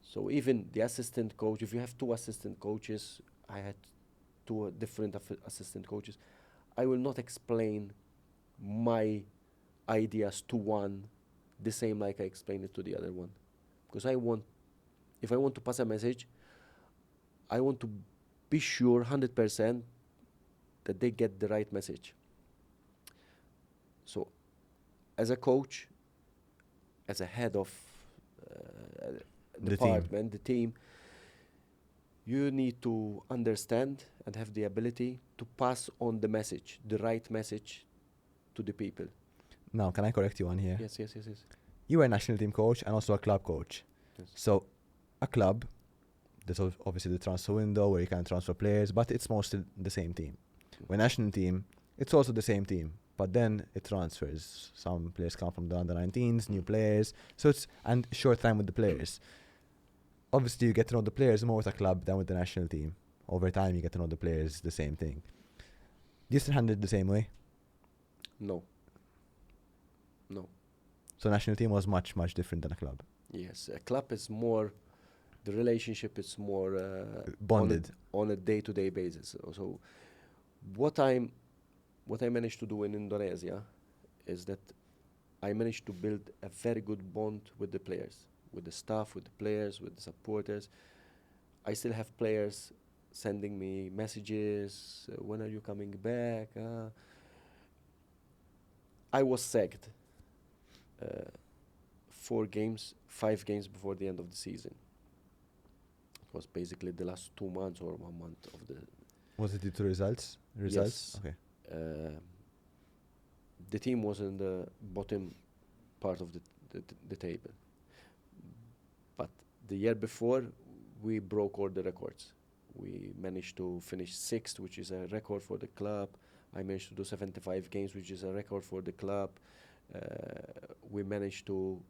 So even the assistant coach, if you have two assistant coaches, I had two different assistant coaches, I will not explain my ideas to one the same like I explain it to the other one. Because if I want to pass a message, I want to be sure 100% that they get the right message. So as a coach, as a head of department, the team, you need to understand and have the ability to pass on the message, the right message to the people. Now, can I correct you on here? Yes. You were a national team coach and also a club coach. Yes. So a club, there's obviously the transfer window where you can transfer players, but it's mostly the same team. When national team, it's also the same team, but then it transfers. Some players come from the under-19s, new players, so it's and short time with the players. Obviously, you get to know the players more with a club than with the national team. Over time, you get to know the players, the same thing. Do you still handle it the same way? No. So national team was much, much different than a club. Yes, a club is more, the relationship is more bonded on a day-to-day basis. So what I managed to do in Indonesia is that I managed to build a very good bond with the players, with the staff, with the players, with the supporters. I still have players sending me messages, when are you coming back? I was sacked 5 games before the end of the season. It was basically the last 2 months or 1 month of the... Was it due to results? Yes. Okay. The team was in the bottom part of the table. But the year before, we broke all the records. We managed to finish 6th, which is a record for the club. I managed to do 75 games, which is a record for the club. We managed to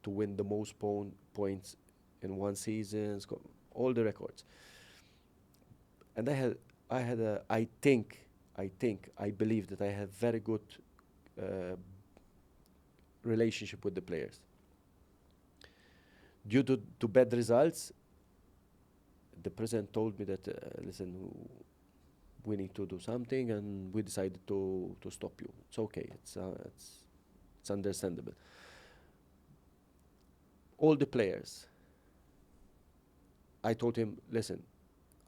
win the most points in one season, all the records. And I believe that I have very good relationship with the players. Due to bad results, the president told me that, listen, we need to do something, and we decided to stop you. It's okay. It's understandable. All the players, I told him, listen,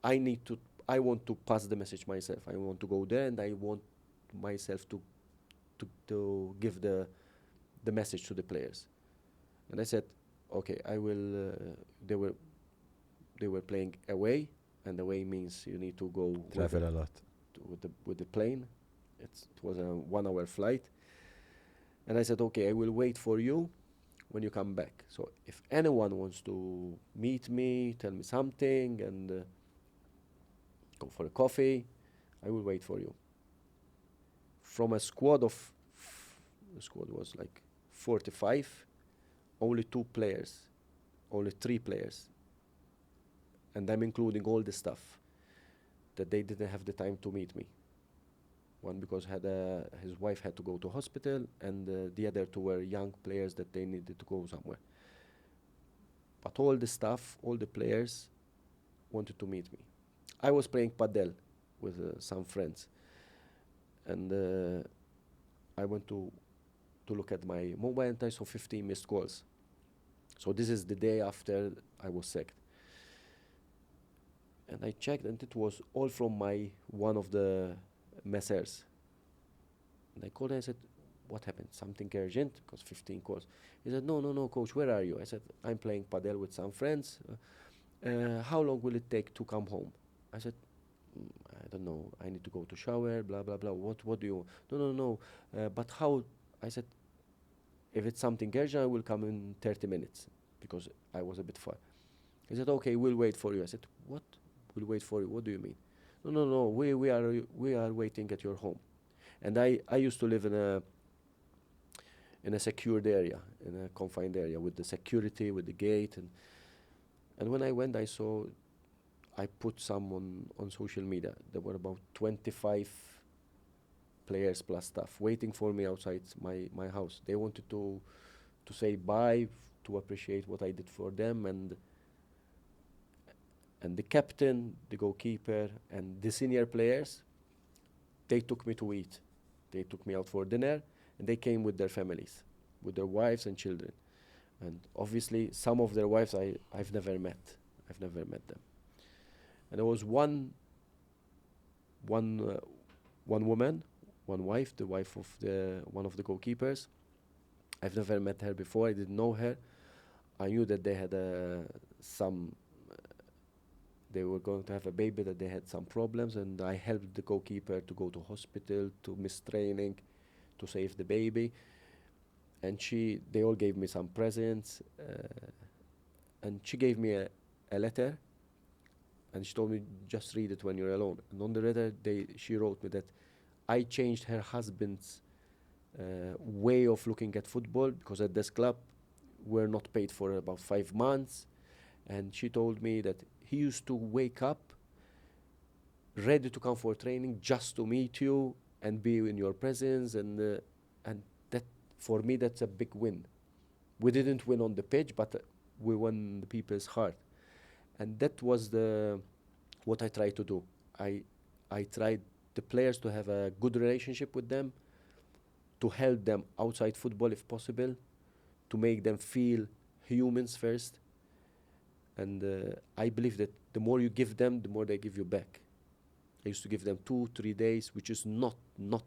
I want to pass the message myself. I want to go there, and I want myself to give the message to the players. And I said, okay, I will. They were playing away, and away means you need to go travel a lot with the plane. It was a 1-hour flight, and I said, okay, I will wait for you when you come back. So if anyone wants to meet me, tell me something, and go for a coffee, I will wait for you. From a squad of, the squad was like 45, only 3 players, and I'm including all the staff, that they didn't have the time to meet me. One because his wife had to go to hospital, and the other 2 were young players that they needed to go somewhere. But all the staff, all the players wanted to meet me. I was playing padel with some friends, and I went to look at my mobile and I saw 15 missed calls. So this is the day after I was sacked. And I checked, and it was all from one of the messers. And I called and I said, what happened? Something urgent? Because 15 calls. He said, no, coach, where are you? I said, I'm playing padel with some friends. How long will it take to come home? I said, I don't know. I need to go to shower, blah, blah, blah. What do you want? No. But how? I said, if it's something urgent, I will come in 30 minutes because I was a bit far. He said, okay, we'll wait for you. I said, what? We'll wait for you? What do you mean? No. We are waiting at your home. And I used to live in a secured area, in a confined area with the security, with the gate. And when I went, I put some on social media. There were about 25 players plus staff waiting for me outside my house. They wanted to say bye, to appreciate what I did for them, and the captain, the goalkeeper, and the senior players, they took me to eat. They took me out for dinner, and they came with their families, with their wives and children. And obviously, some of their wives I've never met. I've never met them. And there was one woman, one wife, the wife of one of the goalkeepers. I've never met her before. I didn't know her. I knew that they had they were going to have a baby, that they had some problems, and I helped the goalkeeper to go to hospital, to miss training, to save the baby. And they all gave me some presents, and she gave me a letter, and she told me, just read it when you're alone. And on the letter, she wrote me that I changed her husband's way of looking at football, because at this club, we're not paid for about 5 months. And she told me that he used to wake up ready to come for training just to meet you and be in your presence, and that, for me, that's a big win. We didn't win on the pitch, but we won the people's heart. And that was what I tried to do. I tried the players to have a good relationship with them, to help them outside football if possible, to make them feel humans first. And I believe that the more you give them, the more they give you back. I used to give them 2-3 days, which is not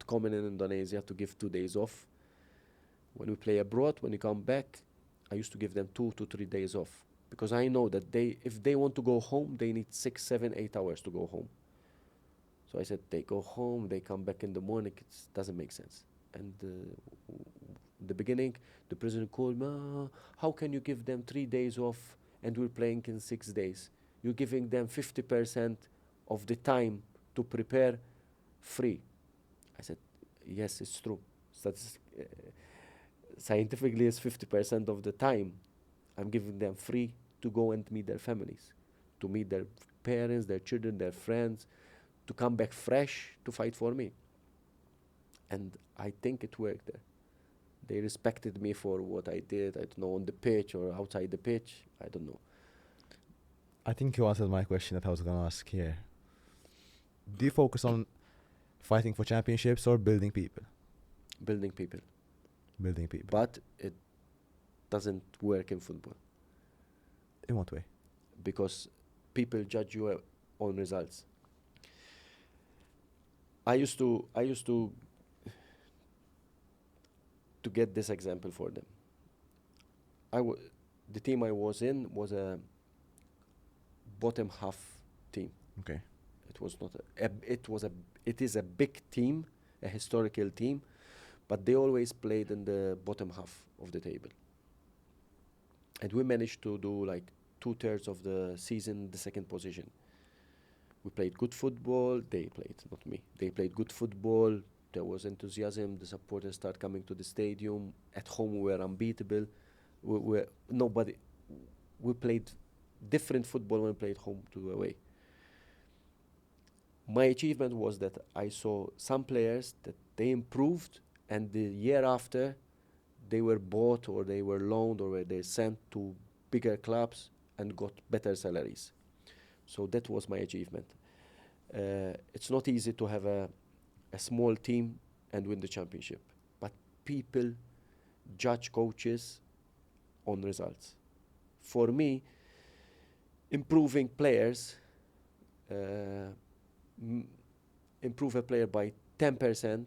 common in Indonesia, to give 2 days off. When we play abroad, when you come back, I used to give them 2 to 3 days off, because I know that if they want to go home, they need 6, 7, 8 hours to go home. So I said, they go home, they come back in the morning. It doesn't make sense. And in the beginning, the president called me, how can you give them 3 days off and we're playing in 6 days? You're giving them 50% of the time to prepare free. I said, yes, it's true. Scientifically, it's 50% of the time I'm giving them free to go and meet their families, to meet their parents, their children, their friends, to come back fresh to fight for me. And I think it worked there. They respected me for what I did, I don't know, on the pitch or outside the pitch, I don't know. I think you answered my question that I was going to ask here. Do you focus on fighting for championships or building people? Building people. Building people. But it doesn't work in football. In what way? Because people judge you on results. I used to get this example for them. The team I was in was a bottom half team. Okay. It is a big team, a historical team, but they always played in the bottom half of the table. And we managed to do like 2/3 of the season, the second position. We played good football, they played, not me. They played good football, there was enthusiasm, the supporters started coming to the stadium. At home we were unbeatable. We played different football when we played home to away. My achievement was that I saw some players that they improved, and the year after they were bought or they were loaned or they sent to bigger clubs and got better salaries. So that was my achievement. It's not easy to have a small team and win the championship, but people judge coaches on results. For me, improving players, improve a player by 10%,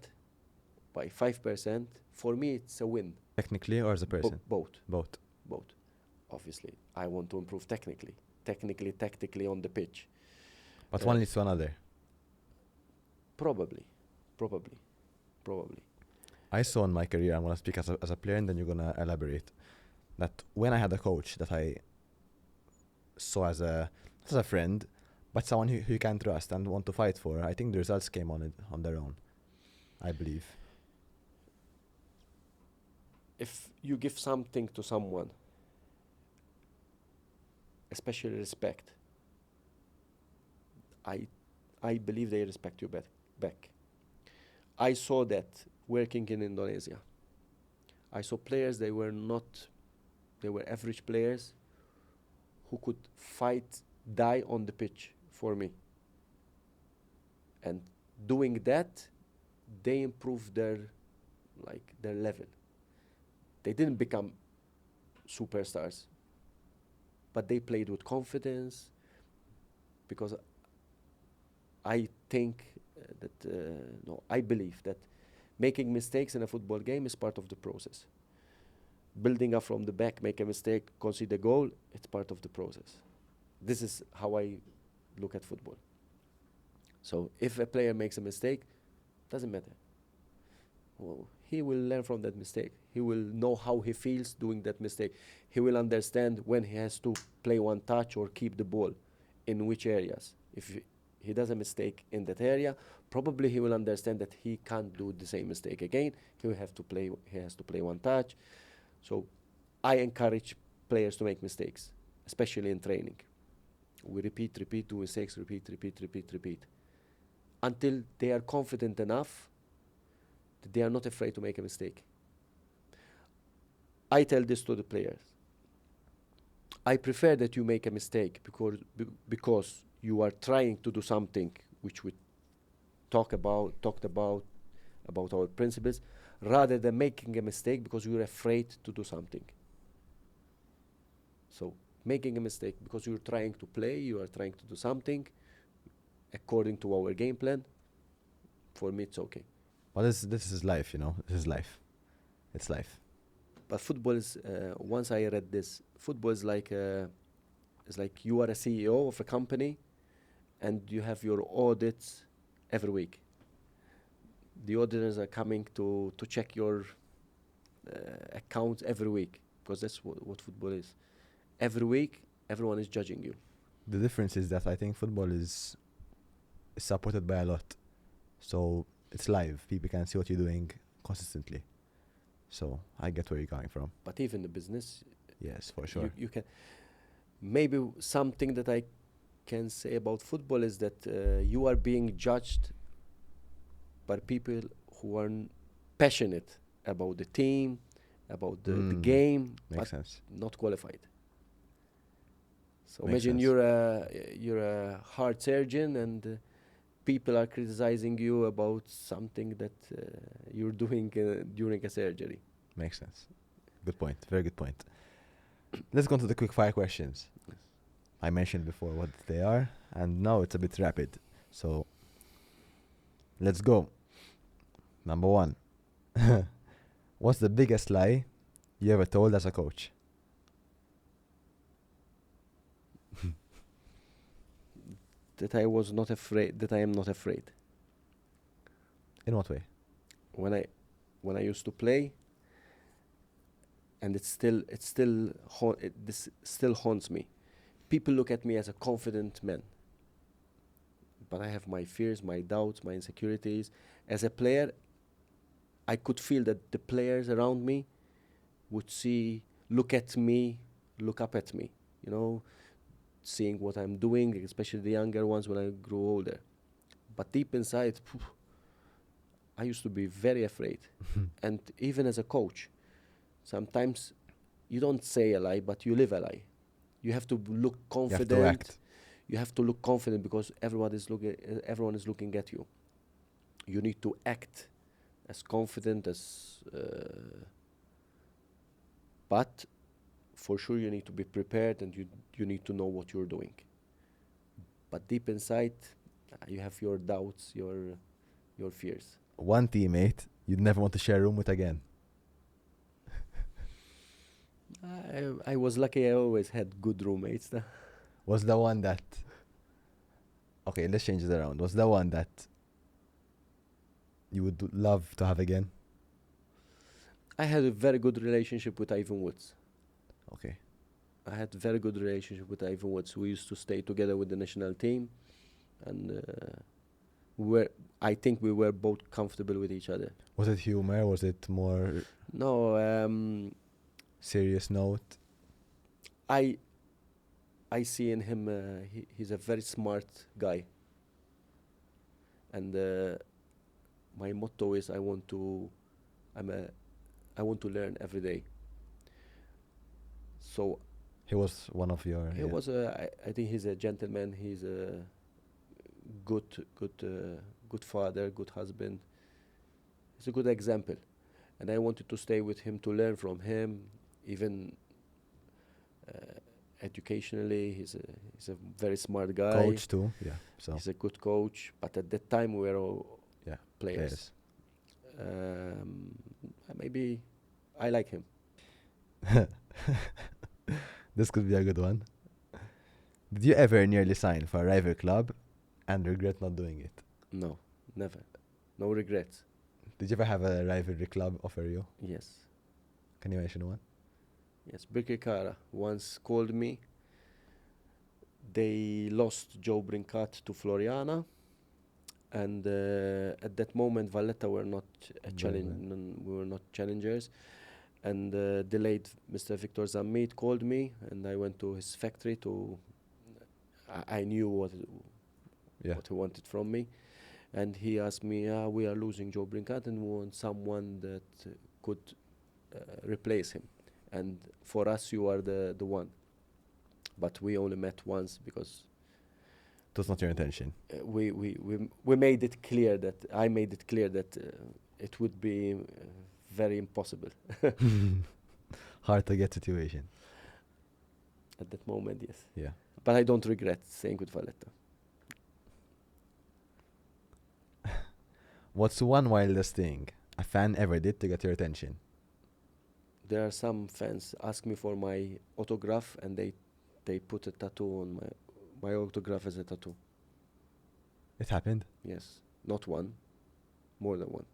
by 5%, for me it's a win. Technically or as a person? Both. Both. Both. Obviously, I want to improve technically, tactically on the pitch. But one leads to another. Probably. I saw in my career, I'm going to speak as a player and then you're going to elaborate, that when I had a coach that I saw as a friend, but someone who you can trust and want to fight for, I think the results came on their own, I believe. If you give something to someone, especially respect, I believe they respect you back. I saw that working in Indonesia. I saw players, they were average players who could fight, die on the pitch for me. And doing that, they improved their level. They didn't become superstars, but they played with confidence, because I think I believe that making mistakes in a football game is part of the process. Building up from the back, make a mistake, concede a goal, it's part of the process. This is how I look at football. So if a player makes a mistake, doesn't matter. Well, he will learn from that mistake. He will know how he feels doing that mistake. He will understand when he has to play one touch or keep the ball, in which areas. If he does a mistake in that area, probably he will understand that he can't do the same mistake again. He has to play one touch. So I encourage players to make mistakes, especially in training. We repeat, do mistakes, repeat, until they are confident enough that they are not afraid to make a mistake. I tell this to the players. I prefer that you make a mistake because you are trying to do something which we talked about our principles, rather than making a mistake because you're afraid to do something. So making a mistake because you're trying to play, you are trying to do something according to our game plan, for me it's okay. Well, this is life, you know. This is life. It's life. But football is, once I read this, football is like you are a CEO of a company and you have your audits every week. The auditors are coming to check your accounts every week, because that's what football is. Every week, everyone is judging you. The difference is that I think football is supported by a lot. So it's live. People can see what you're doing consistently. So I get where you're coming from. But even the business, yes, for sure. You can. Maybe something that I can say about football is that you are being judged by people who are passionate about the team, about the game, Makes sense. not qualified. So Makes imagine sense. you're a heart surgeon and people are criticizing you about something that you're doing during a surgery. Makes sense. Good point. Very good point. Let's go on to the quick fire questions. Yes. I mentioned before what they are, and now it's a bit rapid. So let's go. Number 1. What's the biggest lie you ever told as a coach? That I was not afraid. That I am not afraid. In what way? When I used to play, and this still haunts me. People look at me as a confident man, but I have my fears, my doubts, my insecurities. As a player, I could feel that the players around me would look up at me, you know, seeing what I'm doing, especially the younger ones when I grew older. But deep inside, I used to be very afraid. And even as a coach, sometimes you don't say a lie, but you live a lie. You have to look confident. You have to act. You have to look confident because everyone is looking at you. You need to act as confident as. But for sure, you need to be prepared, and you need to know what you're doing. But deep inside, you have your doubts, your fears. One teammate you'd never want to share a room with again. I was lucky. I always had good roommates. Was the one that... Okay, let's change it around. Was the one that you would love to have again? I had a very good relationship with Ivan Woods. Okay. I had a very good relationship with Ivan Woods. We used to stay together with the national team, and I think we were both comfortable with each other. Was it humor? Was it more No, serious note? I see in him he's a very smart guy, and my motto is I want to learn every day. So He was one of your... he was I think he's a gentleman. He's a good father, good husband. He's a good example, and I wanted to stay with him to learn from him, even educationally. He's a very smart guy. Coach too, yeah. So He's a good coach, but at that time we were all yeah, players. Maybe I like him. This could be a good one. Did you ever nearly sign for a rival club and regret not doing it? No, never. No regrets. Did you ever have a rivalry club offer you? Yes. Can you mention one? Yes, Birkirkara once called me. They lost Joe Brincat to Floriana, and at that moment Valletta were not a we were not challengers, and delayed Mr. Victor Zammit called me, and I went to his factory to. I knew what he wanted from me, and he asked me, "We are losing Joe Brincat, and we want someone that could replace him." And for us, you are the one. But we only met once because It was not your intention. we made it clear that I made it clear that it would be very impossible. Hard to get situation. At that moment, yes. Yeah. But I don't regret staying with Valletta. What's one wildest thing a fan ever did to get your attention? There are some fans ask me for my autograph, and they put a tattoo on my autograph as a tattoo. It happened? Yes, not one, more than one.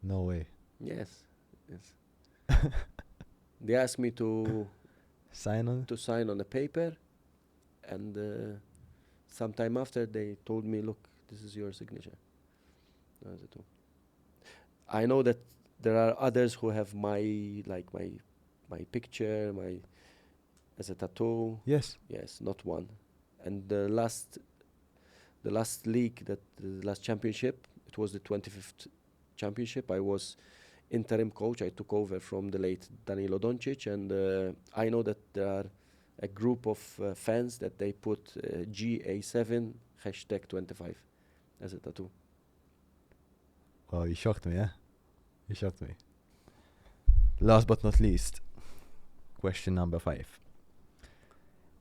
No way. Yes. They asked me to Sign on? to sign on a paper, and sometime after they told me, "Look, this is your signature." That's it. I know that there are others who have my picture, as a tattoo. Yes. Yes, not one. And the last league, the last championship, it was the 25th championship. I was interim coach. I took over from the late Danilo Doncic, and I know that there are a group of fans that they put GA7 #25 as a tattoo. Oh, you shocked me, yeah? You shocked me. Last but not least, question number 5.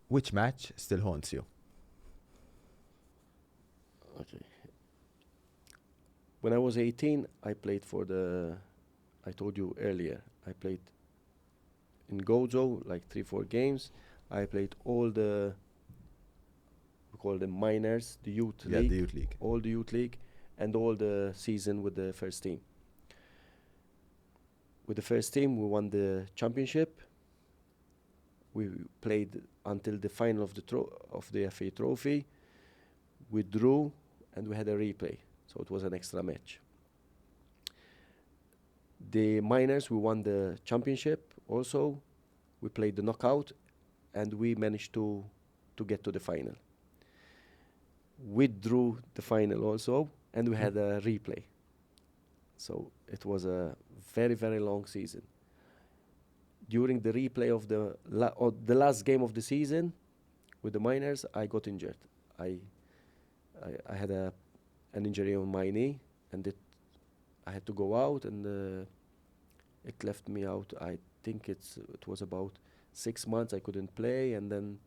Which match still haunts you? Okay. When I was 18, I played I told you earlier, I played in Gozo, like 3-4 games. I played all we call them minors, the youth league. Yeah, the youth league. All the youth league, and all the season with the first team. With the first team, we won the championship. We played until the final of the FA Trophy. We drew, and we had a replay, so it was an extra match. The minors, we won the championship also. We played the knockout, and we managed to get to the final. We drew the final also, and we had a replay. So it was a very, very long season. During the replay of the last game of the season with the minors, I got injured. I had an injury on my knee, and I had to go out, and it left me out. I think it was about 6 months I couldn't play, and then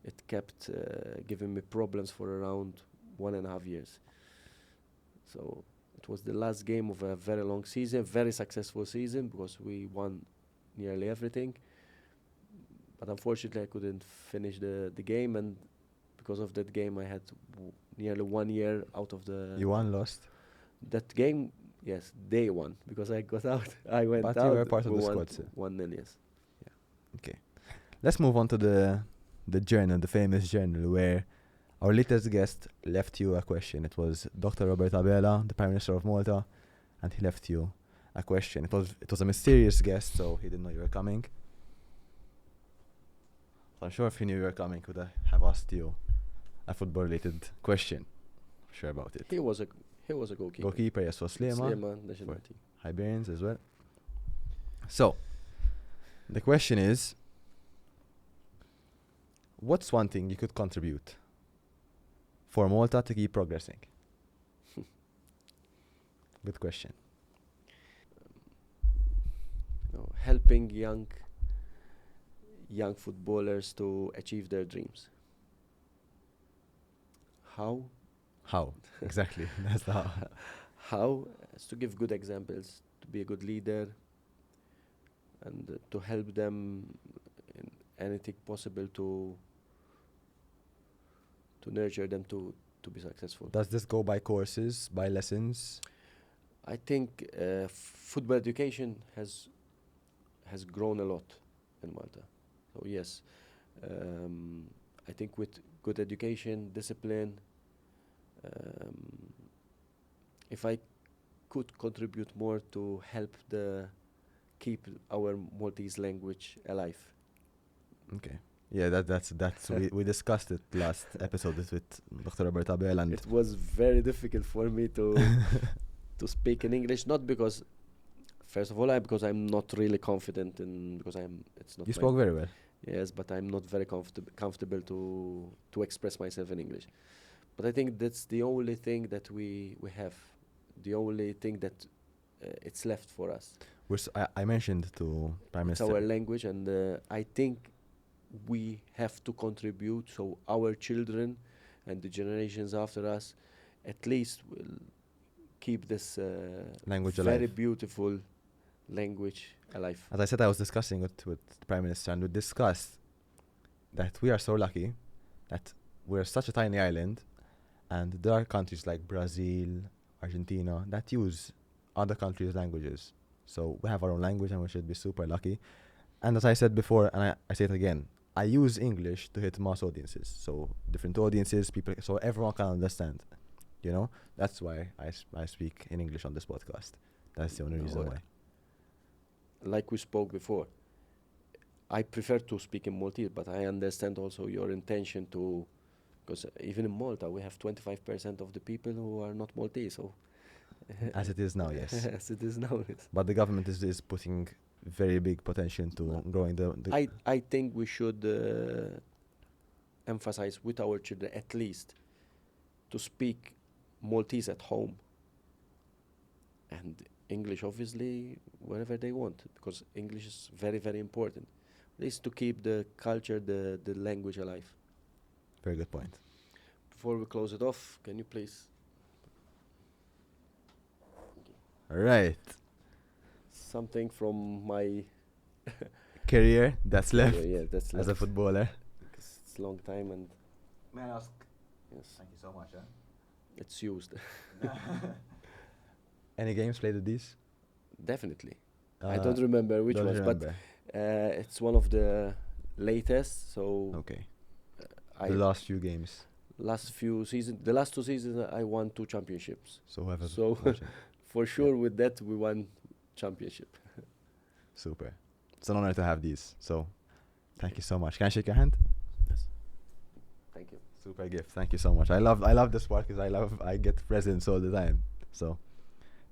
it kept giving me problems for around 1.5 years. So it was the last game of a very long season, very successful season, because we won nearly everything. But unfortunately, I couldn't finish the game, and because of that game, I had nearly 1 year out of the. You won, lost. That game, yes, they won because I got out. I went out. But you were part of we the won squad still. 1-0, yes. Okay. Let's move on to the journal, the famous journal, where our latest guest left you a question. It was Dr. Robert Abela, the Prime Minister of Malta, and he left you a question. It was a mysterious guest, so he didn't know you were coming. So I'm sure if he knew you were coming, he would have asked you a football-related question. I'm sure about it. He was a goalkeeper. Goalkeeper, yes, was Sliema. Sliema, national team. Hibernians as well. So, the question is, what's one thing you could contribute for Malta to keep progressing? Good question. Helping young footballers to achieve their dreams. How? How? Exactly. That's the how. How is to give good examples, to be a good leader, and to help them in anything possible to nurture them to be successful. Does this go by courses, by lessons? I think football education has grown a lot in Malta. So yes, I think with good education, discipline, if I could contribute more to help keep our Maltese language alive. Okay. Yeah, that's we discussed it last episode with Dr. Robert Abel, and it was very difficult for me to to speak in English, not because first of all because I'm not really confident because it's not. You spoke very well. Yes, but I'm not very comfortable to express myself in English. But I think that's the only thing that we have, the only thing that it's left for us. I mentioned to Prime Minister. It's our language, and I think we have to contribute so our children and the generations after us at least will keep this language very alive. beautiful language alive. As I said, I was discussing it with the Prime Minister, and we discussed that we are so lucky that we're such a tiny island, and there are countries like Brazil, Argentina that use other countries' languages. So we have our own language, and we should be super lucky. And as I said before, and I say it again, I use English to hit mass audiences, so different audiences, people, so everyone can understand. You know, that's why I speak in English on this podcast. That's the only reason why. Like we spoke before, I prefer to speak in Maltese, but I understand also your intention to, because even in Malta we have 25% of the people who are not Maltese. So as it is now, yes. As it is now, yes. But the government is putting very big potential into growing the I think we should emphasize with our children at least to speak Maltese at home and English obviously wherever they want, because English is very, very important. At least to keep the culture, the language alive. Very good point. Before we close it off, can you please? Right. Something from my career that's left yeah, that's as a footballer. It's a long time, and may I ask? Yes, Thank you so much. it's used. Any games played with these? Definitely. I don't remember which ones, but it's one of the latest. So okay. The last few games. The last 2 seasons, I won 2 championships. So for sure, with that we won championship. Super. It's an honor to have these. So, thank you so much. Can I shake your hand? Yes. Thank you. Super gift. Thank you so much. I love this part because I get presents all the time. So,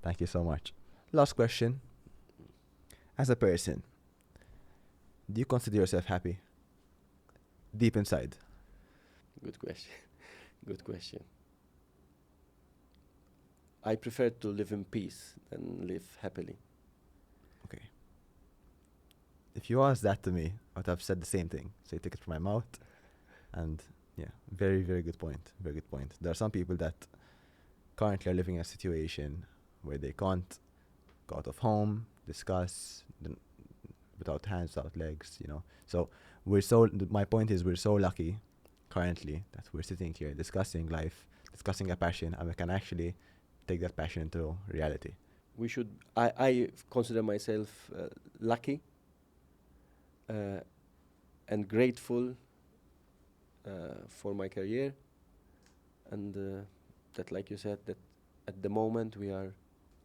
thank you so much. Last question. As a person, do you consider yourself happy? Deep inside. Good question. Good question. I prefer to live in peace than live happily. Okay. If you asked that to me, I would have said the same thing. So you took it from my mouth. And yeah, very, very good point. Very good point. There are some people that currently are living in a situation where they can't go out of home, discuss, without hands, without legs, you know. So my point is we're so lucky currently that we're sitting here discussing life, discussing a passion, and we can actually take that passion into reality. I consider myself lucky and grateful for my career, and that, like you said, that at the moment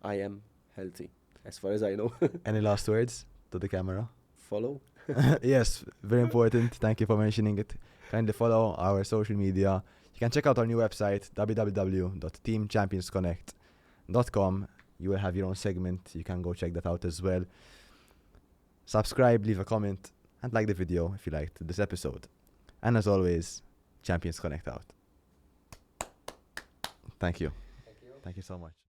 I am healthy, as far as I know. Any last words to the camera? Follow. Yes, very important. Thank you for mentioning it. Kindly follow our social media. You can check out our new website, www.teamchampionsconnect.com. You will have your own segment. You can go check that out as well. Subscribe, leave a comment, and like the video if you liked this episode. And as always, Champions Connect out. Thank you. Thank you. Thank you so much.